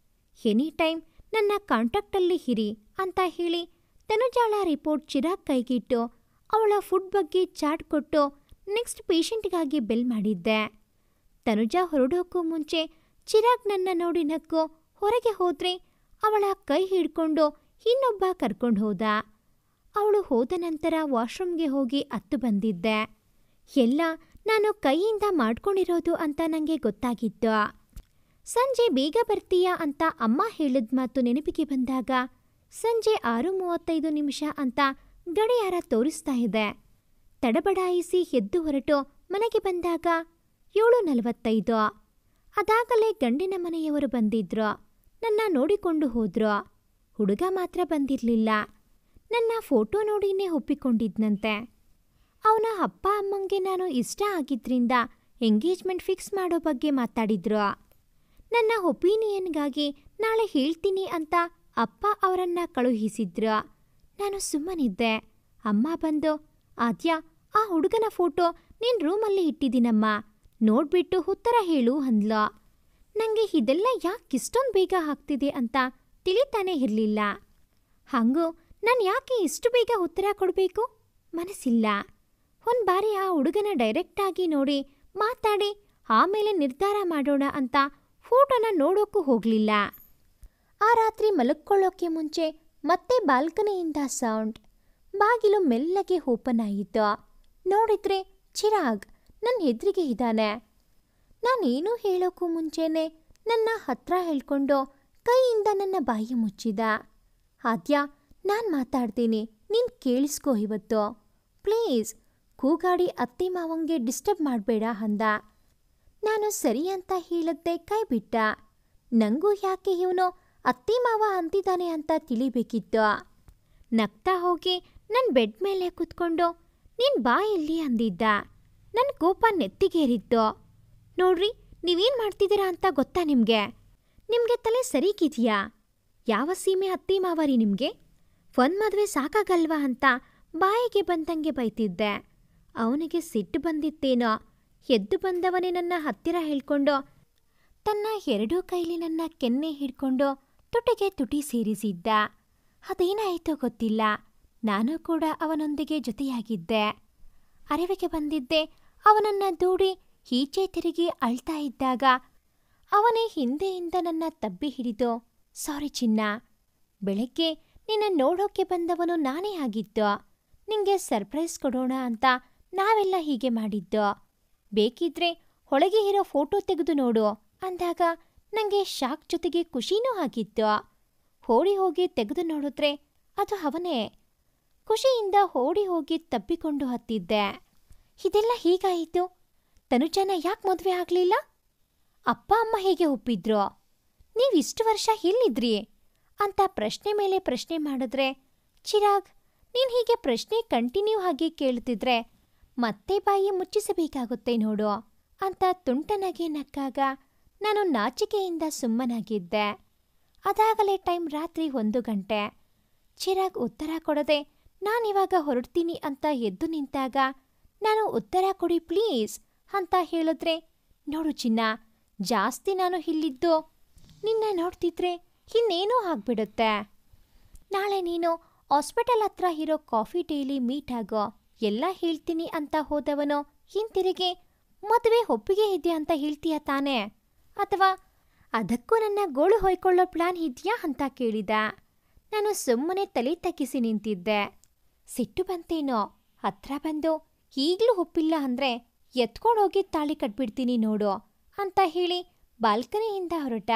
S1: ಎನಿ ಟೈಮ್ ನನ್ನ ಕಾಂಟ್ಯಾಕ್ಟಲ್ಲಿ ಇರಿ ಅಂತ ಹೇಳಿ ತನುಜಾಳ ರಿಪೋರ್ಟ್ ಚಿರಾಗ್ ಕೈಗಿಟ್ಟು ಅವಳ ಫುಡ್ ಬಗ್ಗೆ ಚಾರ್ಟ್ ಕೊಟ್ಟು ನೆಕ್ಸ್ಟ್ ಪೇಷಂಟ್ಗಾಗಿ ಬೆಲ್ ಮಾಡಿದ್ದೆ. ತನುಜಾ ಹೊರಡೋಕ್ಕೂ ಮುಂಚೆ ಚಿರಾಗ್ ನನ್ನ ನೋಡಿ ನಕ್ಕು ಹೊರಗೆ ಹೋದ್ರೆ ಅವಳ ಕೈ ಹಿಡ್ಕೊಂಡು ಇನ್ನೊಬ್ಬ ಕರ್ಕೊಂಡು ಹೋದ. ಅವಳು ಹೋದ ನಂತರ ವಾಶ್ರೂಮ್ಗೆ ಹೋಗಿ ಅತ್ತು ಬಂದಿದ್ದೆ. ಎಲ್ಲ ನಾನು ಕೈಯಿಂದ ಮಾಡ್ಕೊಂಡಿರೋದು ಅಂತ ನನಗೆ ಗೊತ್ತಾಗಿತ್ತು. ಸಂಜೆ ಬೇಗ ಬರ್ತೀಯಾ ಅಂತ ಅಮ್ಮ ಹೇಳಿದ ಮಾತು ನೆನಪಿಗೆ ಬಂದಾಗ ಸಂಜೆ 6:35 ಅಂತ ಗಡಿಯಾರ ತೋರಿಸ್ತಾ ಇದೆ. ತಡಬಡಾಯಿಸಿ ಎದ್ದು ಹೊರಟು ಮನೆಗೆ ಬಂದಾಗ 7:45. ಅದಾಗಲೇ ಗಂಡಿನ ಮನೆಯವರು ಬಂದಿದ್ರು. ನನ್ನ ನೋಡಿಕೊಂಡು ಹೋದ್ರು. ಹುಡುಗ ಮಾತ್ರ ಬಂದಿರಲಿಲ್ಲ. ನನ್ನ ಫೋಟೋ ನೋಡಿನೇ ಒಪ್ಪಿಕೊಂಡಿದ್ನಂತೆ. ಅವನ ಅಪ್ಪ ಅಮ್ಮಂಗೆ ನಾನು ಇಷ್ಟ ಆಗಿದ್ರಿಂದ ಎಂಗೇಜ್ಮೆಂಟ್ ಫಿಕ್ಸ್ ಮಾಡೋ ಬಗ್ಗೆ ಮಾತಾಡಿದ್ರು. ನನ್ನ ಒಪಿನಿಯನ್ಗಾಗಿ ನಾಳೆ ಹೇಳ್ತೀನಿ ಅಂತ ಅಪ್ಪ ಅವರನ್ನ ಕಳುಹಿಸಿದ್ರು. ನಾನು ಸುಮ್ಮನಿದ್ದೆ. ಅಮ್ಮ ಬಂದು, ಆದ್ಯ, ಆ ಹುಡುಗನ ಫೋಟೋ ನಿನ್ನ ರೂಮಲ್ಲಿ ಇಟ್ಟಿದ್ದೀನಮ್ಮ, ನೋಡ್ಬಿಟ್ಟು ಉತ್ತರ ಹೇಳು ಅಂದ್ಲು. ನನಗೆ ಇದೆಲ್ಲ ಯಾಕಿಷ್ಟೊಂದು ಬೇಗ ಆಗ್ತಿದೆ ಅಂತ ತಿಳಿತಾನೇ ಇರಲಿಲ್ಲ. ಹಾಗೂ ನಾನು ಯಾಕೆ ಇಷ್ಟು ಬೇಗ ಉತ್ತರ ಕೊಡಬೇಕು? ಮನಸ್ಸಿಲ್ಲ. ಒಂದು ಬಾರಿ ಆ ಹುಡುಗನ ಡೈರೆಕ್ಟಾಗಿ ನೋಡಿ ಮಾತಾಡಿ ಆಮೇಲೆ ನಿರ್ಧಾರ ಮಾಡೋಣ ಅಂತ ಫೋಟೋನ ನೋಡೋಕ್ಕೂ ಹೋಗಲಿಲ್ಲ. ಆ ರಾತ್ರಿ ಮಲಕ್ಕೊಳ್ಳೋಕ್ಕೆ ಮುಂಚೆ ಮತ್ತೆ ಬಾಲ್ಕನಿಯಿಂದ ಸೌಂಡ್. ಬಾಗಿಲು ಮೆಲ್ಲಗೆ ಓಪನ್ ಆಯಿತು. ನೋಡಿದ್ರೆ ಚಿರಾಗ್ ನನ್ನ ಎದುರಿಗೆ ಇದ್ದಾನೆ. ನಾನೇನು ಹೇಳೋಕ್ಕೂ ಮುಂಚೆನೆ ನನ್ನ ಹತ್ರ ಹೇಳ್ಕೊಂಡು ಕೈಯಿಂದ ನನ್ನ ಬಾಯಿ ಮುಚ್ಚಿದ. ಆದ್ಯ, ನಾನು ಮಾತಾಡ್ತೀನಿ, ನೀನು ಕೇಳಿಸ್ಕೋ ಇವತ್ತು ಪ್ಲೀಸ್. ಕೂಗಾಡಿ ಅತ್ತೆ ಮಾವಂಗೆ ಡಿಸ್ಟರ್ಬ್ ಮಾಡಬೇಡ ಅಂದ. ನಾನು ಸರಿ ಅಂತ ಹೇಳಿದ್ದೆ, ಕೈ ಬಿಟ್ಟ. ನನಗೂ ಯಾಕೆ ಇವನು ಅತ್ತೆ ಮಾವ ಅಂತಿದ್ದಾನೆ ಅಂತ ತಿಳಿಬೇಕಿತ್ತು. ನಗ್ತಾ ಹೋಗಿ ನನ್ನ ಬೆಡ್ ಮೇಲೆ ಕೂತ್ಕೊಂಡು, ನೀನು ಬಾ ಇಲ್ಲಿ ಅಂದಿದ್ದ. ನನ್ನ ಕೋಪ ನೆತ್ತಿಗೇರಿತ್ತು. ನೋಡ್ರಿ, ನೀವೇನು ಮಾಡ್ತಿದ್ದೀರಾ ಅಂತ ಗೊತ್ತಾ ನಿಮಗೆ? ನಿಮಗೆ ತಲೆ ಸರಿಗಿದೆಯಾ? ಯಾವ ಸೀಮೆ ಅತ್ತೆ ಮಾವರಿ ನಿಮಗೆ? ಒಂದು ಮದುವೆ ಸಾಕಾಗಲ್ವಾ ಅಂತ ಬಾಯಿಗೆ ಬಂದಂಗೆ ಬೈತಿದ್ದೆ. ಅವನಿಗೆ ಸಿಟ್ಟು ಬಂದಿತ್ತೇನೋ. ಎದ್ದು ಬಂದವನೇ ನನ್ನ ಹತ್ತಿರ ಹೇಳ್ಕೊಂಡು ತನ್ನ ಎರಡೂ ಕೈಲಿ ನನ್ನ ಕೆನ್ನೆ ಹಿಡ್ಕೊಂಡು ತುಟಿಗೆ ತುಟಿ ಸೇರಿಸಿದ್ದ. ಅದೇನಾಯಿತೋ ಗೊತ್ತಿಲ್ಲ. ನಾನು ಕೂಡ ಅವನೊಂದಿಗೆ ಜೊತೆಯಾಗಿದ್ದೆ. ಅರಿವಿಗೆ ಬಂದಿದ್ದೆ ಅವನನ್ನ ದೂಡಿ ಈಚೆ ತಿರುಗಿ ಅಳ್ತಾ ಇದ್ದಾಗ ಅವನೇ ಹಿಂದೆಯಿಂದ ನನ್ನ ತಬ್ಬಿ ಹಿಡಿದು, ಸಾರಿ ಚಿನ್ನ, ಬೆಳಗ್ಗೆ ನಿನ್ನ ನೋಡೋಕ್ಕೆ ಬಂದವನು ನಾನೇ ಆಗಿದ್ದು. ನಿಂಗೆ ಸರ್ಪ್ರೈಸ್ ಕೊಡೋಣ ಅಂತ ನಾವೆಲ್ಲ ಹೀಗೆ ಮಾಡಿದ್ದು. ಬೇಕಿದ್ರೆ ಒಳಗೆ ಇರೋ ಫೋಟೋ ತೆಗೆದು ನೋಡು ಅಂದಾಗ ನನಗೆ ಶಾಕ್ ಜೊತೆಗೆ ಖುಷಿನೂ ಆಗಿತ್ತು. ಓಡಿ ಹೋಗಿ ತೆಗೆದು ನೋಡಿದ್ರೆ ಅದು ಅವನೇ. ಖುಷಿಯಿಂದ ಓಡಿ ಹೋಗಿ ತಬ್ಬಿಕೊಂಡು ಹತ್ತಿದ್ದೆ. ಇದೆಲ್ಲ ಹೀಗಾಯಿತು. ತನುಜಾನ ಯಾಕೆ ಮದುವೆ ಆಗಲಿಲ್ಲ? ಅಪ್ಪ ಅಮ್ಮ ಹೇಗೆ ಒಪ್ಪಿದ್ರು? ನೀವಿಷ್ಟು ವರ್ಷ ಎಲ್ಲಿದ್ರಿ ಅಂತ ಪ್ರಶ್ನೆ ಮೇಲೆ ಪ್ರಶ್ನೆ ಮಾಡಿದ್ರೆ, ಚಿರಾಗ್, ನೀನು ಹೀಗೆ ಪ್ರಶ್ನೆ ಕಂಟಿನ್ಯೂ ಆಗಿ ಕೇಳ್ತಿದ್ರೆ ಮತ್ತೆ ಬಾಯಿ ಮುಚ್ಚಿಸಬೇಕಾಗುತ್ತೆ ನೋಡು ಅಂತ ತುಂಟನಾಗೆ ನಕ್ಕಾಗ ನಾನು ನಾಚಿಕೆಯಿಂದ ಸುಮ್ಮನಾಗಿದ್ದೆ. ಅದಾಗಲೇ ಟೈಮ್ ರಾತ್ರಿ 1 ಗಂಟೆ. ಚಿರಾಗ್ ಉತ್ತರ ಕೊಡದೆ ನಾನಿವಾಗ ಹೊರಡ್ತೀನಿ ಅಂತ ಎದ್ದು ನಿಂತಾಗ ನಾನು ಉತ್ತರ ಕೊಡಿ ಪ್ಲೀಸ್ ಅಂತ ಹೇಳಿದ್ರೆ, ನೋಡು ಚಿನ್ನ, ಜಾಸ್ತಿ ನಾನು ಇಲ್ಲಿದ್ದು ನಿನ್ನ ನೋಡ್ತಿದ್ರೆ ಇನ್ನೇನೋ ಆಗ್ಬಿಡುತ್ತೆ. ನಾಳೆ ನೀನು ಹಾಸ್ಪಿಟಲ್ ಹತ್ರ ಇರೋ ಕಾಫಿ ಡೇಲಿ ಮೀಟ್ ಆಗೋ ಎಲ್ಲ ಹೇಳ್ತೀನಿ ಅಂತ ಹೋದವನು ಹಿಂತಿರುಗಿ ಮದುವೆ ಒಪ್ಪಿಗೆ ಇದೆ ಅಂತ ಹೇಳ್ತೀಯ ತಾನೇ? ಅಥವಾ ಅದಕ್ಕೂ ನನ್ನ ಗೋಳು ಹೊಯ್ಕೊಳ್ಳೋ ಪ್ಲಾನ್ ಇದೆಯಾ ಅಂತ ಕೇಳಿದ. ನಾನು ಸುಮ್ಮನೆ ತಲೆ ತಗ್ಗಿಸಿ ನಿಂತಿದ್ದೆ. ಸಿಟ್ಟು ಬಂತೇನೋ. ಹತ್ರ ಬಂದು ಈಗಲೂ ಒಪ್ಪಿಲ್ಲ ಅಂದ್ರೆ ಎತ್ಕೊಂಡೋಗಿ ತಾಳಿ ಕಟ್ಬಿಡ್ತೀನಿ ನೋಡು ಅಂತ ಹೇಳಿ ಬಾಲ್ಕನಿಯಿಂದ ಹೊರಟ.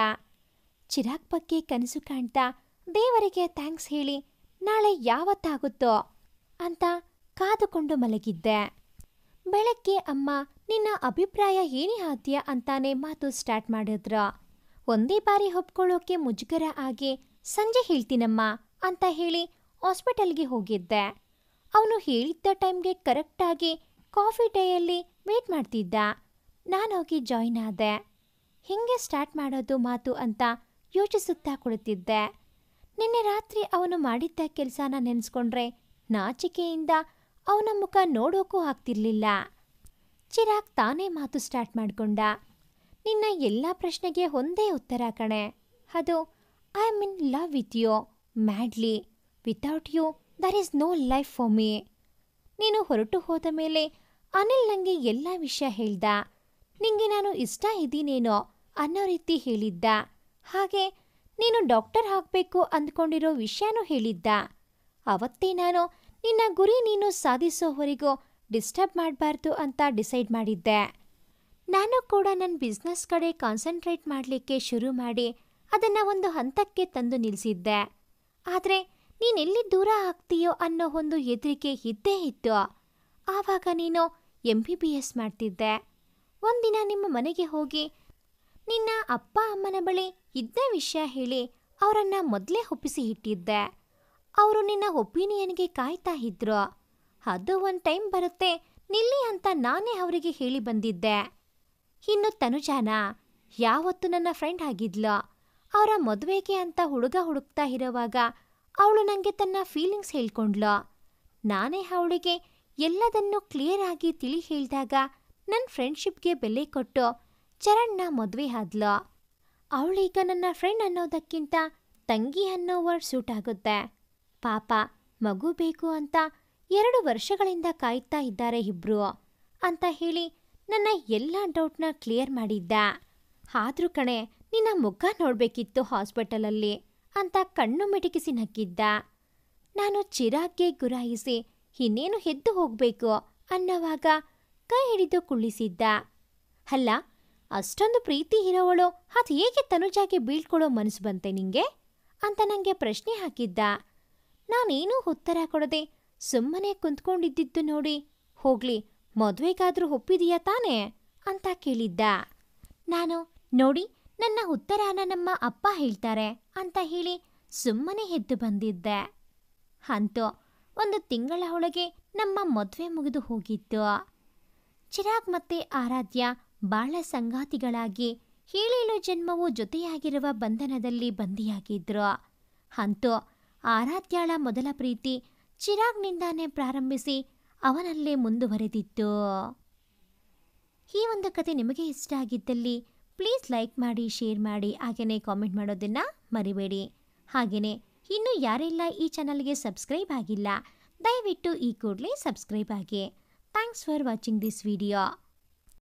S1: ಚಿರಾಗ್ ಬಗ್ಗೆ ಕನಸು ಕಾಣ್ತಾ ದೇವರಿಗೆ ಥ್ಯಾಂಕ್ಸ್ ಹೇಳಿ ನಾಳೆ ಯಾವತ್ತಾಗುತ್ತೋ ಅಂತ ಕಾದುಕೊಂಡು ಮಲಗಿದ್ದೆ. ಬೆಳಗ್ಗೆ ಅಮ್ಮ ನಿನ್ನ ಅಭಿಪ್ರಾಯ ಏನೇ ಆದ್ಯ ಅಂತಾನೆ ಮಾತು ಸ್ಟಾರ್ಟ್ ಮಾಡಿದ್ರು. ಒಂದೇ ಬಾರಿ ಒಪ್ಕೊಳ್ಳೋಕೆ ಮುಜುಗರ ಆಗಿ ಸಂಜೆ ಹೇಳ್ತೀನಮ್ಮ ಅಂತ ಹೇಳಿ ಹಾಸ್ಪಿಟಲ್ಗೆ ಹೋಗಿದ್ದೆ. ಅವನು ಹೇಳಿದ್ದ ಟೈಮ್ಗೆ ಕರೆಕ್ಟಾಗಿ ಕಾಫಿ ಡೇಯಲ್ಲಿ ವೇಟ್ ಮಾಡ್ತಿದ್ದ. ನಾನೋಗಿ ಜಾಯಿನ್ ಆದೆ. ಹಿಂಗೆ ಸ್ಟಾರ್ಟ್ ಮಾಡೋದು ಮಾತು ಅಂತ ಯೋಚಿಸುತ್ತಾ ಕುಳಿತಿದ್ದೆ. ನಿನ್ನೆ ರಾತ್ರಿ ಅವನು ಮಾಡಿದ್ದ ಕೆಲಸನ ನೆನೆಸ್ಕೊಂಡ್ರೆ ನಾಚಿಕೆಯಿಂದ ಅವನ ಮುಖ ನೋಡೋಕೂ ಆಗ್ತಿರ್ಲಿಲ್ಲ. ಚಿರಾಗ್ ತಾನೇ ಮಾತು ಸ್ಟಾರ್ಟ್ ಮಾಡ್ಕೊಂಡ. ನಿನ್ನ ಎಲ್ಲ ಪ್ರಶ್ನೆಗೆ ಒಂದೇ ಉತ್ತರ ಕಣೆ. ಅದು I am in love with you madly. Without you there is no life for me. ನೀನು ಹೊರಟು ಹೋದ ಮೇಲೆ ಅನಿಲ್ ನನಗೆ ಎಲ್ಲ ವಿಷಯ ಹೇಳ್ದ. ನಿಂಗೆ ನಾನು ಇಷ್ಟ ಇದ್ದೀನೇನೋ ಅನ್ನೋ ರೀತಿ ಹೇಳಿದ್ದ. ಹಾಗೆ ನೀನು ಡಾಕ್ಟರ್ ಆಗಬೇಕು ಅಂದ್ಕೊಂಡಿರೋ ವಿಷಯನೂ ಹೇಳಿದ್ದ. ಅವತ್ತೇ ನಾನು ನಿನ್ನ ಗುರಿ ನೀನು ಸಾಧಿಸೋವರೆಗೂ ಡಿಸ್ಟರ್ಬ್ ಮಾಡಬಾರ್ದು ಅಂತ ಡಿಸೈಡ್ ಮಾಡಿದ್ದೆ. ನಾನು ಕೂಡ ನನ್ನ ಬಿಸ್ನೆಸ್ ಕಡೆ ಕಾನ್ಸಂಟ್ರೇಟ್ ಮಾಡಲಿಕ್ಕೆ ಶುರು ಮಾಡಿ ಅದನ್ನು ಒಂದು ಹಂತಕ್ಕೆ ತಂದು ನಿಲ್ಲಿಸಿದ್ದೆ. ಆದರೆ ನೀನೆಲ್ಲಿ ದೂರ ಆಗ್ತೀಯೋ ಅನ್ನೋ ಒಂದು ಹೆದರಿಕೆ ಇದ್ದೇ ಇತ್ತು. ಆವಾಗ ನೀನು MBBS ಮಾಡ್ತಿದ್ದೆ. ಒಂದಿನ ನಿಮ್ಮ ಮನೆಗೆ ಹೋಗಿ ನಿನ್ನ ಅಪ್ಪ ಅಮ್ಮನ ಬಳಿ ಇದ್ದ ವಿಷಯ ಹೇಳಿ ಅವರನ್ನು ಮೊದಲೇ ಒಪ್ಪಿಸಿ ಇಟ್ಟಿದ್ದೆ. ಅವರು ನಿನ್ನ ಒಪಿನಿಯನ್ಗೆ ಕಾಯ್ತಾ ಇದ್ರು. ಅದು ಒಂದು ಟೈಮ್ ಬರುತ್ತೆ ನಿಲ್ಲಿ ಅಂತ ನಾನೇ ಅವರಿಗೆ ಹೇಳಿ ಬಂದಿದ್ದೆ. ಇನ್ನು ತನುಜಾನ ಯಾವತ್ತು ನನ್ನ ಫ್ರೆಂಡ್ ಆಗಿದ್ಲು. ಅವರ ಮದುವೆಗೆ ಅಂತ ಹುಡುಗ ಹುಡುಕ್ತಾ ಇರೋವಾಗ ಅವಳು ನನಗೆ ತನ್ನ ಫೀಲಿಂಗ್ಸ್ ಹೇಳ್ಕೊಂಡ್ಲು. ನಾನೇ ಅವಳಿಗೆ ಎಲ್ಲದನ್ನೂ ಕ್ಲಿಯರ್ ಆಗಿ ತಿಳಿ ಹೇಳಿದಾಗ ನನ್ನ ಫ್ರೆಂಡ್ಶಿಪ್ಗೆ ಬೆಲೆ ಕೊಟ್ಟು ಚರಣ್ನ ಮದುವೆ ಆದ್ಲು. ಅವಳೀಗ ನನ್ನ ಫ್ರೆಂಡ್ ಅನ್ನೋದಕ್ಕಿಂತ ತಂಗಿ ಅನ್ನೋ ವರ್ಡ್ ಸೂಟ್ ಆಗುತ್ತೆ. ಪಾಪ ಮಗು ಬೇಕು ಅಂತ 2 ವರ್ಷಗಳಿಂದ ಕಾಯ್ತಾ ಇದ್ದಾರೆ ಇಬ್ರು ಅಂತ ಹೇಳಿ ನನ್ನ ಎಲ್ಲ ಡೌಟ್ನ ಕ್ಲಿಯರ್ ಮಾಡಿದ್ದ. ಆದ್ರೂ ಕಣೆ ನಿನ್ನ ಮುಖ ನೋಡ್ಬೇಕಿತ್ತು ಹಾಸ್ಪಿಟಲಲ್ಲಿ ಅಂತ ಕಣ್ಣು ಮಿಟಕಿಸಿ ನಕ್ಕಿದ್ದ. ನಾನು ಚಿರಾಗ್ಗೆ ಗುರಾಯಿಸಿ ಇನ್ನೇನು ಎದ್ದು ಹೋಗ್ಬೇಕು ಅನ್ನೋವಾಗ ಕೈ ಹಿಡಿದು ಕುಳ್ಳಿಸಿದ್ದ. ಅಲ್ಲ, ಅಷ್ಟೊಂದು ಪ್ರೀತಿ ಇರೋವಳು ಅದು ಹೇಗೆ ತನುಜಾಗೆ ಬೀಳ್ಕೊಳ್ಳೋ ಮನಸ್ಸು ಬಂತೆ ನಿಂಗೆ ಅಂತ ನನಗೆ ಪ್ರಶ್ನೆ ಹಾಕಿದ್ದ. ನಾನೇನೂ ಉತ್ತರ ಕೊಡದೆ ಸುಮ್ಮನೆ ಕುಂತ್ಕೊಂಡಿದ್ದಿದ್ದು ನೋಡಿ, ಹೋಗ್ಲಿ ಮದುವೆಗಾದ್ರೂ ಒಪ್ಪಿದೀಯಾ ತಾನೇ ಅಂತ ಕೇಳಿದ್ದ. ನಾನು ನೋಡಿ ನನ್ನ ಉತ್ತರಾನ ನಮ್ಮ ಅಪ್ಪ ಹೇಳ್ತಾರೆ ಅಂತ ಹೇಳಿ ಸುಮ್ಮನೆ ಎದ್ದು ಬಂದಿದ್ದೆ. ಅಂತೂ 1 ತಿಂಗಳ ಒಳಗೆ ನಮ್ಮ ಮದುವೆ ಮುಗಿದು ಹೋಗಿತ್ತು. ಚಿರಾಗ್ ಮತ್ತೆ ಆರಾಧ್ಯ ಬಾಳ ಸಂಗಾತಿಗಳಾಗಿ 7 ಜನ್ಮವೂ ಜೊತೆಯಾಗಿರುವ ಬಂಧನದಲ್ಲಿ ಬಂದಿಯಾಗಿದ್ರು. ಅಂತೂ ಆರಾಧ್ಯಾಳ ಮೊದಲ ಪ್ರೀತಿ ಚಿರಾಗ್ನಿಂದಾನೇ ಪ್ರಾರಂಭಿಸಿ ಅವನಲ್ಲೇ ಮುಂದುವರೆದಿತ್ತು. ಈ ಒಂದು ಕತೆ ನಿಮಗೆ ಇಷ್ಟ ಆಗಿದ್ದಲ್ಲಿ ಪ್ಲೀಸ್ ಲೈಕ್ ಮಾಡಿ, ಶೇರ್ ಮಾಡಿ, ಹಾಗೆಯೇ ಕಾಮೆಂಟ್ ಮಾಡೋದನ್ನು ಮರಿಬೇಡಿ. ಹಾಗೆಯೇ ಇನ್ನೂ ಯಾರೆಲ್ಲ ಈ ಚಾನಲ್ಗೆ ಸಬ್ಸ್ಕ್ರೈಬ್ ಆಗಿಲ್ಲ ದಯವಿಟ್ಟು ಈ ಕೂಡಲೇ ಸಬ್ಸ್ಕ್ರೈಬ್ ಆಗಿ. Thanks for watching this video.